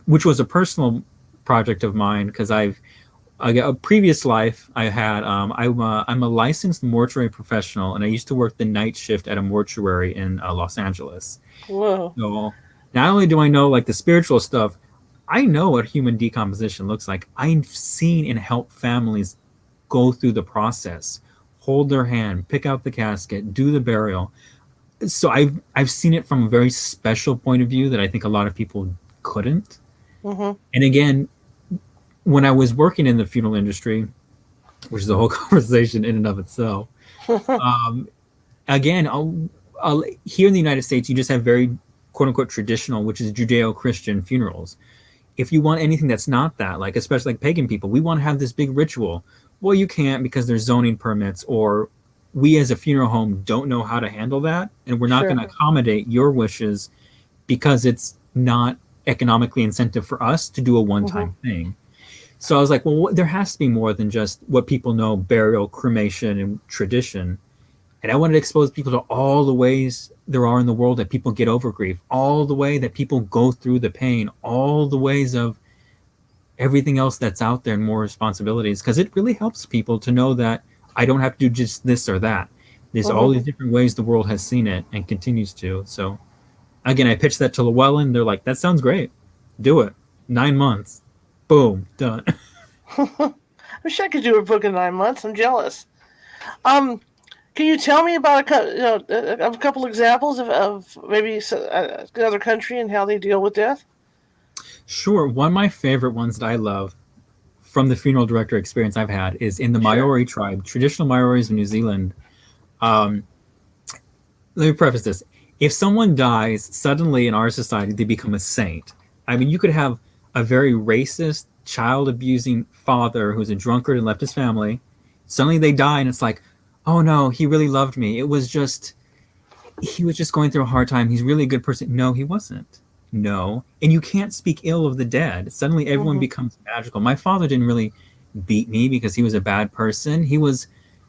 Which was a personal project of mine because a previous life I had. I'm a licensed mortuary professional, and I used to work the night shift at a mortuary in Los Angeles. Whoa. So not only do I know like the spiritual stuff, I know what human decomposition looks like. I've seen and helped families go through the process, hold their hand, pick out the casket, do the burial. So I've seen it from a very special point of view that I think a lot of people couldn't. Mm-hmm. And again, when I was working in the funeral industry, which is a whole conversation in and of itself, um, again, here in the United States, you just have very quote unquote traditional, which is Judeo Christian funerals. If you want anything that's not that, like especially like pagan people, we want to have this big ritual. Well, you can't because there's zoning permits, or we as a funeral home don't know how to handle that, and we're not going Sure. to accommodate your wishes because it's not economically incentive for us to do a Mm-hmm. one-time thing. So I was like, well, there has to be more than just what people know burial, cremation, and tradition. And I wanted to expose people to all the ways there are in the world that people get over grief, all the way that people go through the pain, all the ways of everything else that's out there and more responsibilities. Because it really helps people to know that I don't have to do just this or that. There's all Mm-hmm. these different ways the world has seen it and continues to. So again, I pitched that to Llewellyn. They're like, that sounds great. Do it. 9 months. Boom. Done. I wish I could do a book in 9 months. I'm jealous. Um, can you tell me about a couple examples of maybe another country and how they deal with death? Sure. One of my favorite ones that I love from the funeral director experience I've had is in the Sure. Maori tribe, traditional Maoris of New Zealand. Um, Let me preface this. If someone dies suddenly in our society, they become a saint. I mean, you could have a very racist, child abusing father who's a drunkard and left his family. Suddenly they die, and it's like, oh no, he really loved me. He was just going through a hard time. He's really a good person. No, he wasn't. No. And you can't speak ill of the dead. Suddenly everyone Mm-hmm. becomes magical. My father didn't really beat me because he was a bad person. He was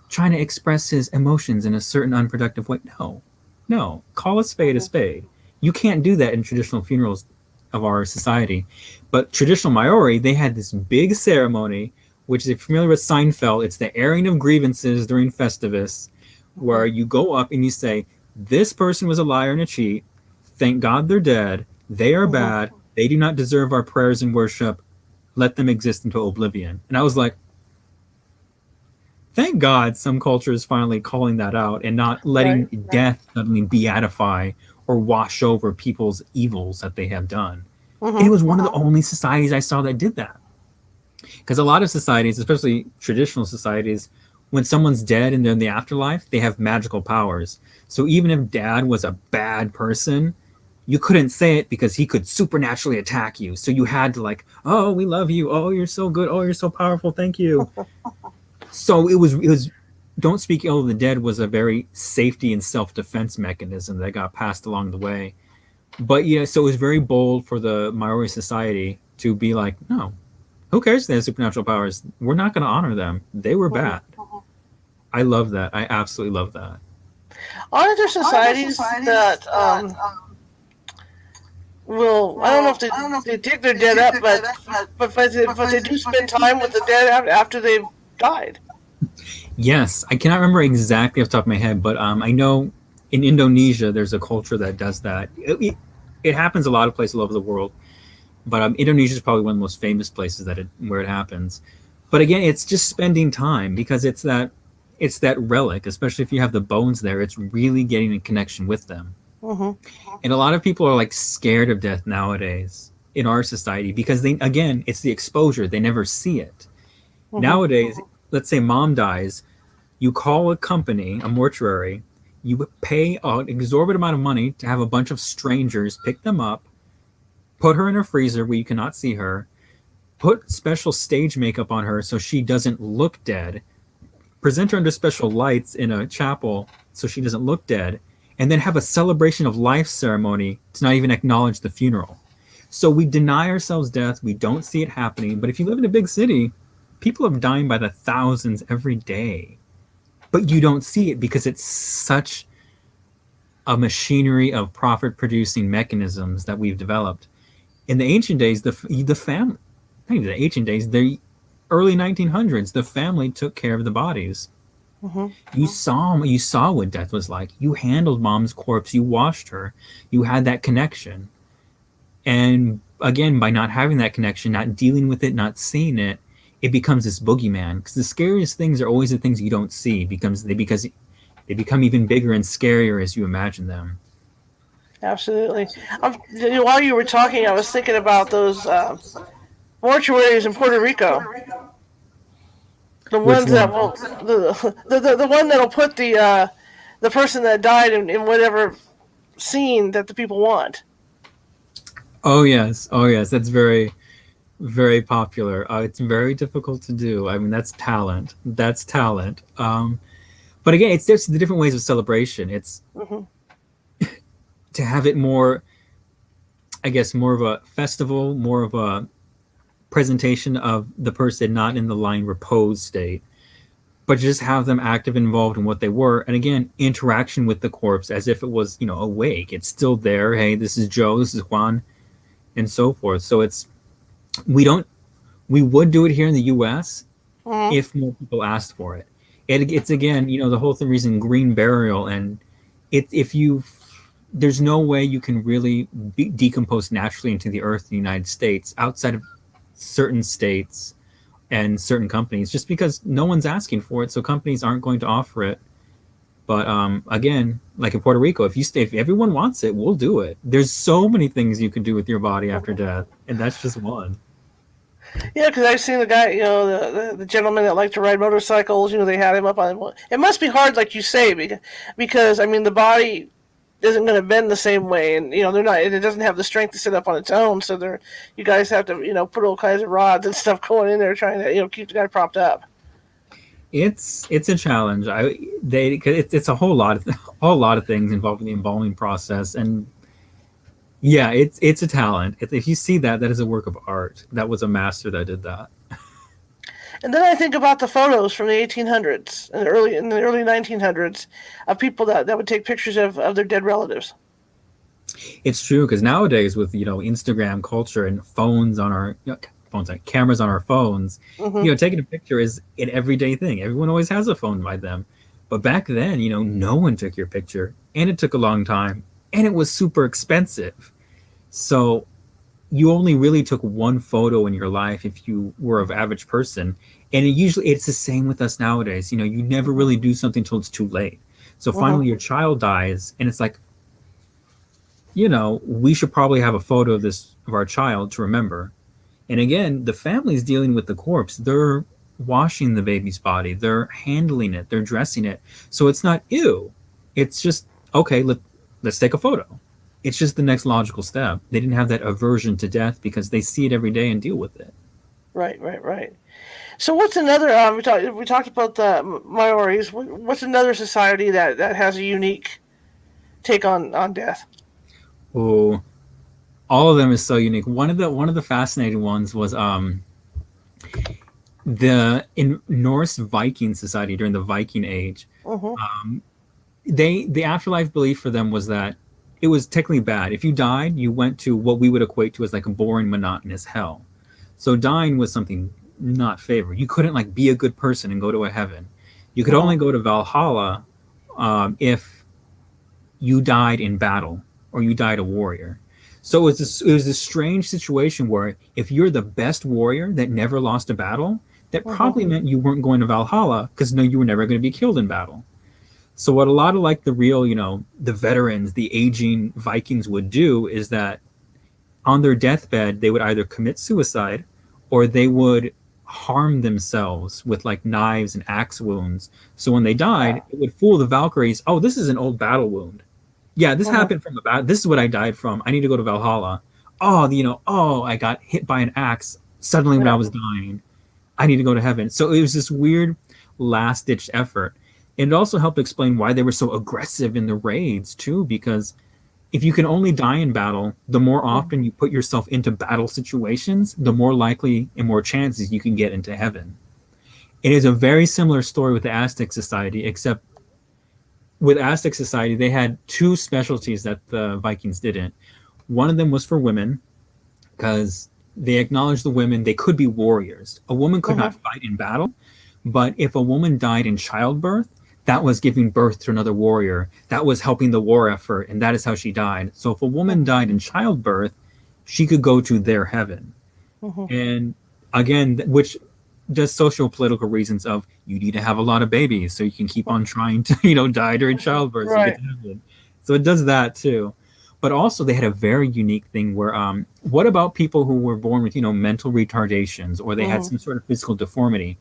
trying to express his emotions in a certain unproductive way. No, no. Call a spade a Mm-hmm. spade. You can't do that in traditional funerals of our society. But traditional Maori, they had this big ceremony, which is, if you're familiar with Seinfeld, it's the airing of grievances during Festivus, Mm-hmm. where you go up and you say, this person was a liar and a cheat. Thank God they're dead. They are Mm-hmm. bad. They do not deserve our prayers and worship. Let them exist into oblivion. And I was like, thank God some culture is finally calling that out and not letting Right. Right. death suddenly beatify or wash over people's evils that they have done. And it Mm-hmm. was one of the only societies I saw that did that. Because a lot of societies, especially traditional societies, when someone's dead and they're in the afterlife, they have magical powers. So even if dad was a bad person, you couldn't say it because he could supernaturally attack you. So you had to like, oh, we love you. Oh, you're so good. Oh, you're so powerful. Thank you. So it was don't speak ill of the dead was a very safety and self-defense mechanism that got passed along the way. But yeah, so it was very bold for the Maori society to be like, no, who cares if they have supernatural powers? We're not going to honor them. They were bad. I love that. I absolutely love that. Aren't there societies that will, I don't know if they dig their dead up, but they do spend time with the dead after they've died? Yes, I cannot remember exactly off the top of my head, but I know in Indonesia there's a culture that does that. It happens a lot of places all over the world, but Indonesia is probably one of the most famous places where it happens. But again, it's just spending time because it's that relic, especially if you have the bones there. It's really getting a connection with them. Mm-hmm. And a lot of people are like scared of death nowadays in our society because it's the exposure. They never see it. Mm-hmm. Nowadays, let's say mom dies, you call a company, a mortuary, you pay an exorbitant amount of money to have a bunch of strangers pick them up, put her in a freezer where you cannot see her, put special stage makeup on her so she doesn't look dead, present her under special lights in a chapel so she doesn't look dead, and then have a celebration of life ceremony to not even acknowledge the funeral. So we deny ourselves death. We don't see it happening. But if you live in a big city, people are dying by the thousands every day. But you don't see it because it's such a machinery of profit-producing mechanisms that we've developed. In the ancient days, the family, not even the ancient days, the early 1900s, the family took care of the bodies. Mm-hmm. You saw what death was like. You handled mom's corpse. You washed her. You had that connection. And again, by not having that connection, not dealing with it, not seeing it, it becomes this boogeyman. Because the scariest things are always the things you don't see, because they become even bigger and scarier as you imagine them. Absolutely. While you were talking, I was thinking about those mortuaries in Puerto Rico. The Which ones that one? will the one that'll put the person that died in whatever scene that the people want. Oh yes, oh yes. That's very, very popular. It's very difficult to do. I mean, that's talent. That's talent. But again, it's just the different ways of celebration. It's Mm-hmm. to have it more, I guess, more of a festival, more of a presentation of the person not in the lying repose state, but just have them active and involved in what they were. And again, interaction with the corpse as if it was, awake. It's still there. Hey, this is Joe, this is Juan, and so forth. So we would do it here in the US Mm-hmm. if more people asked for it. It's again, the whole reason green burial, and if you there's no way you can really decompose naturally into the earth in the United States outside of certain states and certain companies, just because no one's asking for it, so companies aren't going to offer it. But again, like in Puerto Rico, if everyone wants it, we'll do it. There's so many things you can do with your body after death, and that's just one. Yeah, because I've seen the guy, the gentleman that liked to ride motorcycles. They had him up on. It must be hard, like you say, because I mean the body isn't going to bend the same way, and they're not. It doesn't have the strength to sit up on its own. So you guys have to put all kinds of rods and stuff going in there trying to keep the guy propped up. It's a challenge. It's a whole lot of things involved in the embalming process, and yeah, it's a talent. If you see that is a work of art. That was a master that did that. And then I think about the photos from the 1800s and in the early 1900s of people that would take pictures of their dead relatives. It's true because nowadays with Instagram culture and cameras on our phones, Mm-hmm. taking a picture is an everyday thing. Everyone always has a phone by them. But back then, no one took your picture, and it took a long time, and it was super expensive. So you only really took one photo in your life if you were of average person. And it's the same with us nowadays. You never really do something until it's too late. So Mm-hmm. finally your child dies, and it's like, we should probably have a photo of our child to remember. And again, the family's dealing with the corpse. They're washing the baby's body. They're handling it. They're dressing it. So it's not ew. It's just, okay, let's take a photo. It's just the next logical step. They didn't have that aversion to death because they see it every day and deal with it. Right, right, right. So what's another? We talked about the Maoris. What's another society that has a unique take on death? Oh, all of them is so unique. One of the fascinating ones was the in Norse Viking society during the Viking Age. Mm-hmm. The afterlife belief for them was that it was technically bad. If you died, you went to what we would equate to as like a boring, monotonous hell. So dying was something not favored. You couldn't like be a good person and go to a heaven. You could only go to Valhalla if you died in battle or you died a warrior. So it was this strange situation where if you're the best warrior that never lost a battle, that probably meant you weren't going to Valhalla because no, you were never going to be killed in battle. So what a lot of like the real, the veterans, the aging Vikings would do is that on their deathbed, they would either commit suicide or they would harm themselves with like knives and axe wounds. So when they died, it would fool the Valkyries. Oh, this is an old battle wound. Yeah, this happened from a battle. This is what I died from. I need to go to Valhalla. Oh, I got hit by an axe suddenly when I was dying. I need to go to heaven. So it was this weird last ditch effort. And it also helped explain why they were so aggressive in the raids too, because if you can only die in battle, the more often you put yourself into battle situations, the more likely and more chances you can get into heaven. It is a very similar story with the Aztec Society, except with Aztec Society, they had two specialties that the Vikings didn't. One of them was for women, because they acknowledged the women, they could be warriors. A woman could not fight in battle, but if a woman died in childbirth, that was giving birth to another warrior. That was helping the war effort, and that is how she died. So if a woman died in childbirth, she could go to their heaven. And again, which does social-political reasons of you need to have a lot of babies so you can keep on trying to, die during childbirth. Right. To get to heaven. So it does that too. But also they had a very unique thing where what about people who were born with, mental retardations or they had some sort of physical deformity?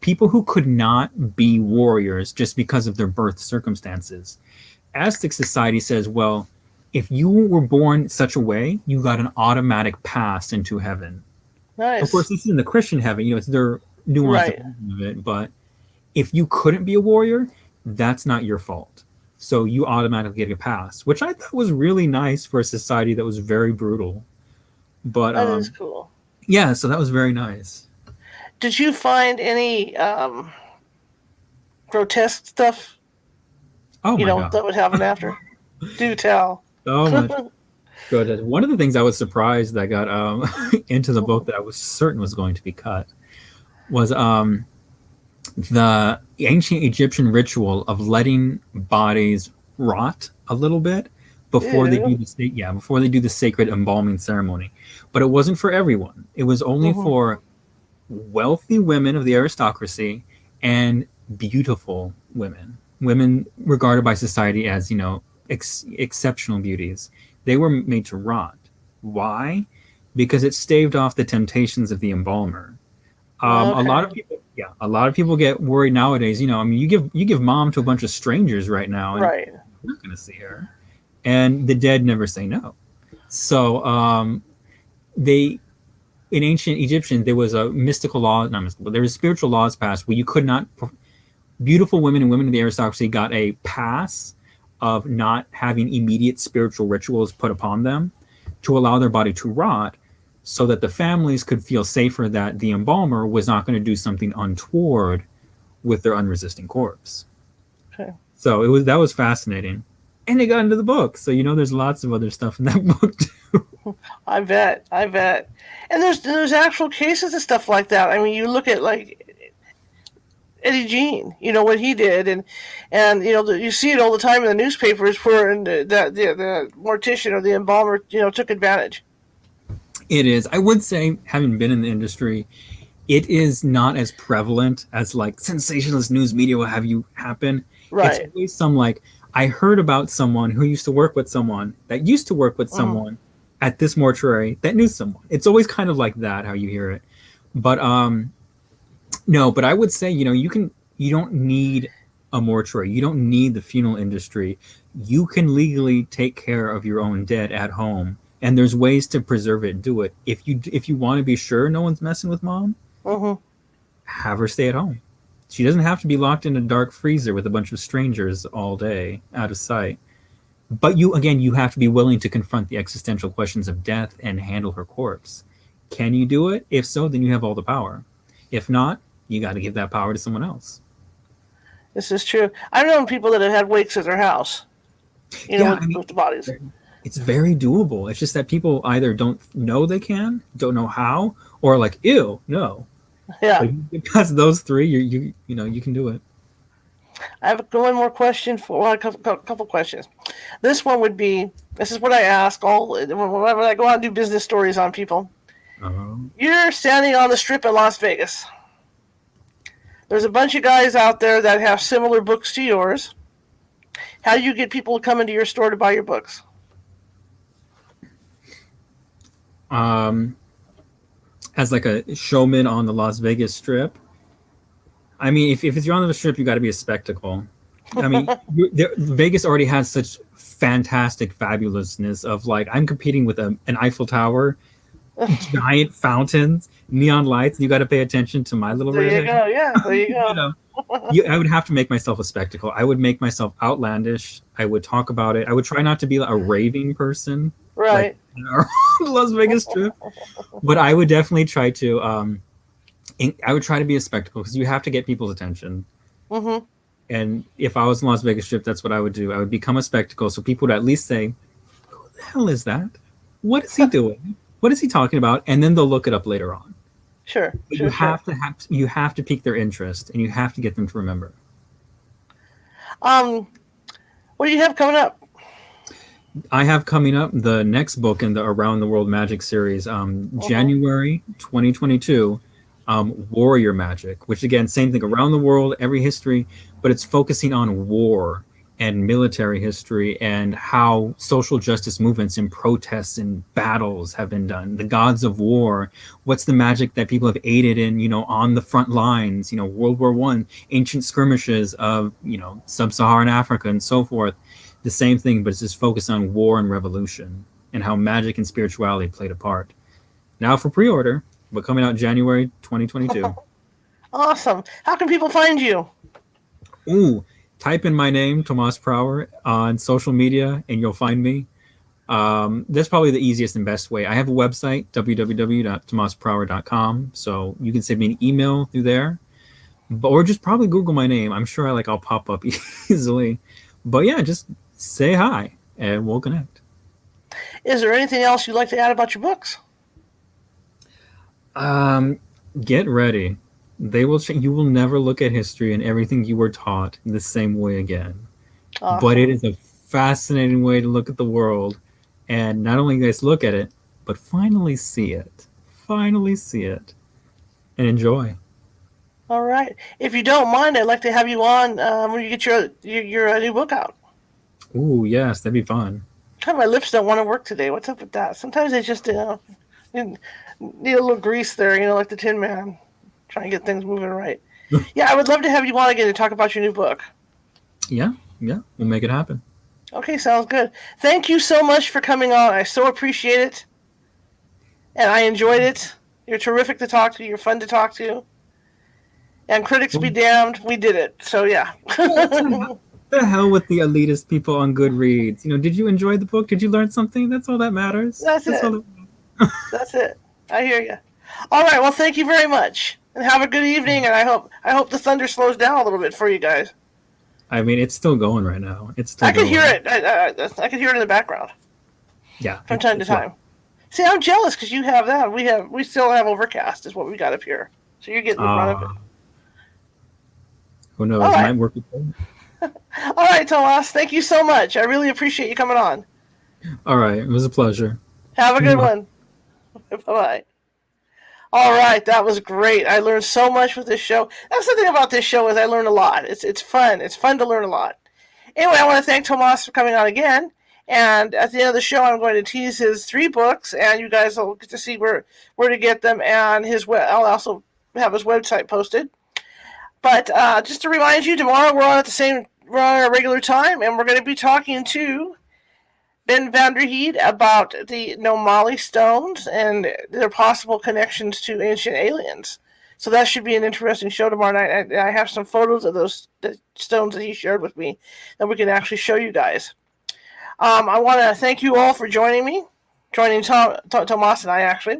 People who could not be warriors just because of their birth circumstances. Aztec Society says, well, if you were born such a way, you got an automatic pass into heaven. Nice. Of course, this is in the Christian heaven, it's their nuanced version of it. But if you couldn't be a warrior, that's not your fault. So you automatically get a pass, which I thought was really nice for a society that was very brutal. But that is cool. Yeah, so that was very nice. Did you find any grotesque stuff? Oh my God. That would happen after. Do tell. So much grotesque. One of the things I was surprised that got into the book that I was certain was going to be cut was the ancient Egyptian ritual of letting bodies rot a little bit before they do the sacred embalming ceremony. But it wasn't for everyone. It was only for wealthy women of the aristocracy and beautiful women regarded by society as exceptional beauties. They were made to rot. Why? Because it staved off the temptations of the embalmer. A lot of people get worried nowadays. You give mom to a bunch of strangers right now, and you're not going to see her, and the dead never say no. So in ancient Egyptian, there was a mystical law, not mystical, but there was spiritual laws passed where you could not, beautiful women and women of the aristocracy got a pass of not having immediate spiritual rituals put upon them to allow their body to rot so that the families could feel safer that the embalmer was not going to do something untoward with their unresisting corpse. Okay. So that was fascinating. And it got into the book. So, there's lots of other stuff in that book too. I bet. And there's actual cases and stuff like that. I mean, you look at like Eddie Jean, what he did, and you see it all the time in the newspapers where the mortician or the embalmer, took advantage. It is. I would say, having been in the industry, it is not as prevalent as like sensationalist news media will have you happen. Right. It's always some like, I heard about someone who used to work with someone that used to work with someone at this mortuary that knew someone. It's always kind of like that, how you hear it. But no, but I would say, you don't need a mortuary. You don't need the funeral industry. You can legally take care of your own dead at home. And there's ways to preserve it and do it. If you want to be sure no one's messing with mom, Mm-hmm. have her stay at home. She doesn't have to be locked in a dark freezer with a bunch of strangers all day out of sight. But you have to be willing to confront the existential questions of death and handle her corpse. Can you do it? If so, then you have all the power. If not, you got to give that power to someone else. This is true. I've known people that have had wakes at their house, with the bodies. It's very doable. It's just that people either don't know they can, don't know how, or like, ew, no. Yeah. Like, because those three, you can do it. I have one more question a couple questions. This one would be, this is what I ask when I go out and do business stories on people. You're standing on the strip in Las Vegas. There's a bunch of guys out there that have similar books to yours. How do you get people to come into your store to buy your books? As like a showman on the Las Vegas Strip. I mean, if you're on the Strip, you got to be a spectacle. I mean, Vegas already has such fantastic fabulousness of like, I'm competing with an Eiffel Tower, giant fountains, neon lights. You got to pay attention to my little. There you go. Yeah, there you go. I would have to make myself a spectacle. I would make myself outlandish. I would talk about it. I would try not to be a raving person. Right. Like, Las Vegas Strip. But I would definitely try to. I would try to be a spectacle because you have to get people's attention. Mm-hmm. And if I was in Las Vegas Strip, that's what I would do. I would become a spectacle so people would at least say, "Who the hell is that? What is he doing? What is he talking about?" And then they'll look it up later on. Sure. But you have to pique their interest, and you have to get them to remember. What do you have coming up? I have coming up the next book in the Around the World Magic series, January 2022, Warrior Magic, which again, same thing, around the world, every history, but it's focusing on war and military history and how social justice movements and protests and battles have been done. The gods of war, what's the magic that people have aided in, on the front lines, World War I, ancient skirmishes of, sub-Saharan Africa and so forth. The same thing, but it's just focused on war and revolution and how magic and spirituality played a part. Now for pre-order, but coming out January 2022. Awesome. How can people find you? Ooh, type in my name, Tomás Prower, on social media, and you'll find me. That's probably the easiest and best way. I have a website, www.tomasprower.com, so you can send me an email through there, or just probably Google my name. I'm sure I'll pop up easily. But yeah, just say hi, and we'll connect. Is there anything else you'd like to add about your books? Get ready. They will. You will never look at history and everything you were taught the same way again. Awesome. But it is a fascinating way to look at the world, and not only guys look at it, but finally see it. Finally see it, and enjoy. All right. If you don't mind, I'd like to have you on when you get your new book out. Ooh, yes, that'd be fun. My lips don't want to work today. What's up with that? Sometimes they just need a little grease there, like the Tin Man, trying to get things moving right. Yeah, I would love to have you on again to talk about your new book. Yeah, we'll make it happen. Okay, sounds good. Thank you so much for coming on. I so appreciate it, and I enjoyed it. You're terrific to talk to. You're fun to talk to. And critics be damned, we did it. So yeah. The hell with the elitist people on Goodreads. Did you enjoy the book? Did you learn something? That's all that matters. That's it. That's it. I hear you. All right. Well, thank you very much, and have a good evening. And I hope the thunder slows down a little bit for you guys. I mean, it's still going right now. It's still. I can hear it. I can hear it in the background. Yeah. From time to time. See, I'm jealous because you have that. We still have overcast, is what we got up here. So you're getting the brunt of it. Who knows? It might work with them. All right, Tomas. Thank you so much. I really appreciate you coming on. All right. It was a pleasure. Have a good one. Bye-bye. All right. That was great. I learned so much with this show. That's the thing about this show is I learn a lot. It's fun. It's fun to learn a lot. Anyway, I want to thank Tomas for coming on again. And at the end of the show, I'm going to tease his 3 books, and you guys will get to see where to get them. And I'll also have his website posted. But just to remind you, tomorrow we're on our regular time, and we're going to be talking to Ben Vanderheed about the Nomali stones and their possible connections to ancient aliens. So that should be an interesting show tomorrow night. I have some photos of those stones that he shared with me that we can actually show you guys. I want to thank you all for joining Tomas and I, actually.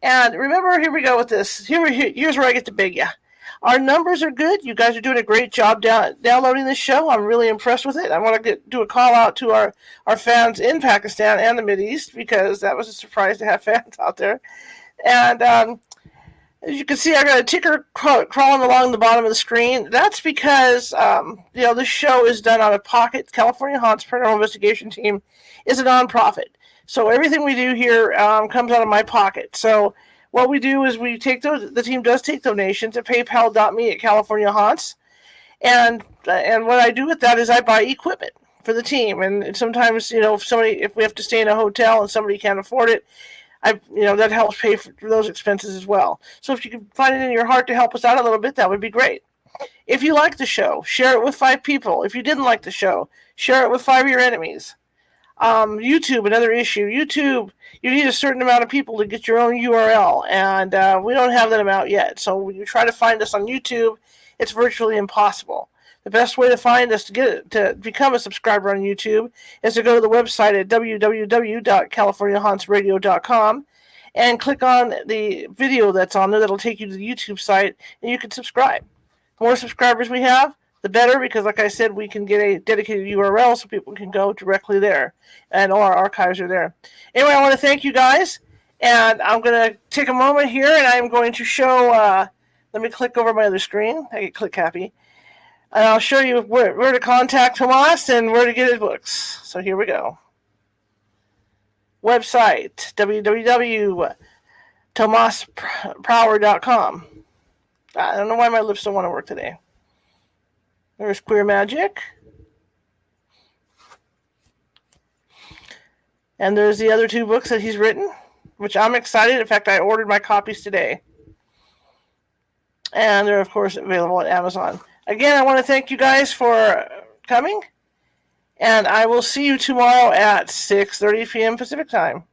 And remember, here we go with this. Here's where I get to beg you. Our numbers are good. You guys are doing a great job downloading this show. I'm really impressed with it. I want to do a call out to our fans in Pakistan and the Mideast, because that was a surprise to have fans out there. And as you can see, I got a ticker crawling along the bottom of the screen. That's because this show is done out of pocket. California Haunts Paranormal Investigation Team is a nonprofit, so everything we do here comes out of my pocket. So what we do is the team does take donations at PayPal.me/California Haunts, and what I do with that is I buy equipment for the team. And sometimes, if we have to stay in a hotel and somebody can't afford it, that helps pay for those expenses as well. So if you can find it in your heart to help us out a little bit, that would be great. If you like the show, share it with 5 people. If you didn't like the show, share it with 5 of your enemies. YouTube, another issue. YouTube, you need a certain amount of people to get your own URL, and we don't have that amount yet. So when you try to find us on YouTube, it's virtually impossible. The best way to find us to become a subscriber on YouTube is to go to the website at www.californiahauntsradio.com and click on the video that's on there. That'll take you to the YouTube site, and you can subscribe. The more subscribers we have, the better, because like I said, we can get a dedicated URL so people can go directly there, and all our archives are there. Anyway, I want to thank you guys, and I'm going to take a moment here, and I'm going to show, let me click over my other screen. I get click happy. And I'll show you where to contact Tomas and where to get his books. So here we go. Website, www.tomasprower.com. I don't know why my lips don't want to work today. There's Queer Magic. And there's the other 2 books that he's written, which I'm excited. In fact, I ordered my copies today. And they're, of course, available at Amazon. Again, I want to thank you guys for coming, and I will see you tomorrow at 6:30 p.m. Pacific Time.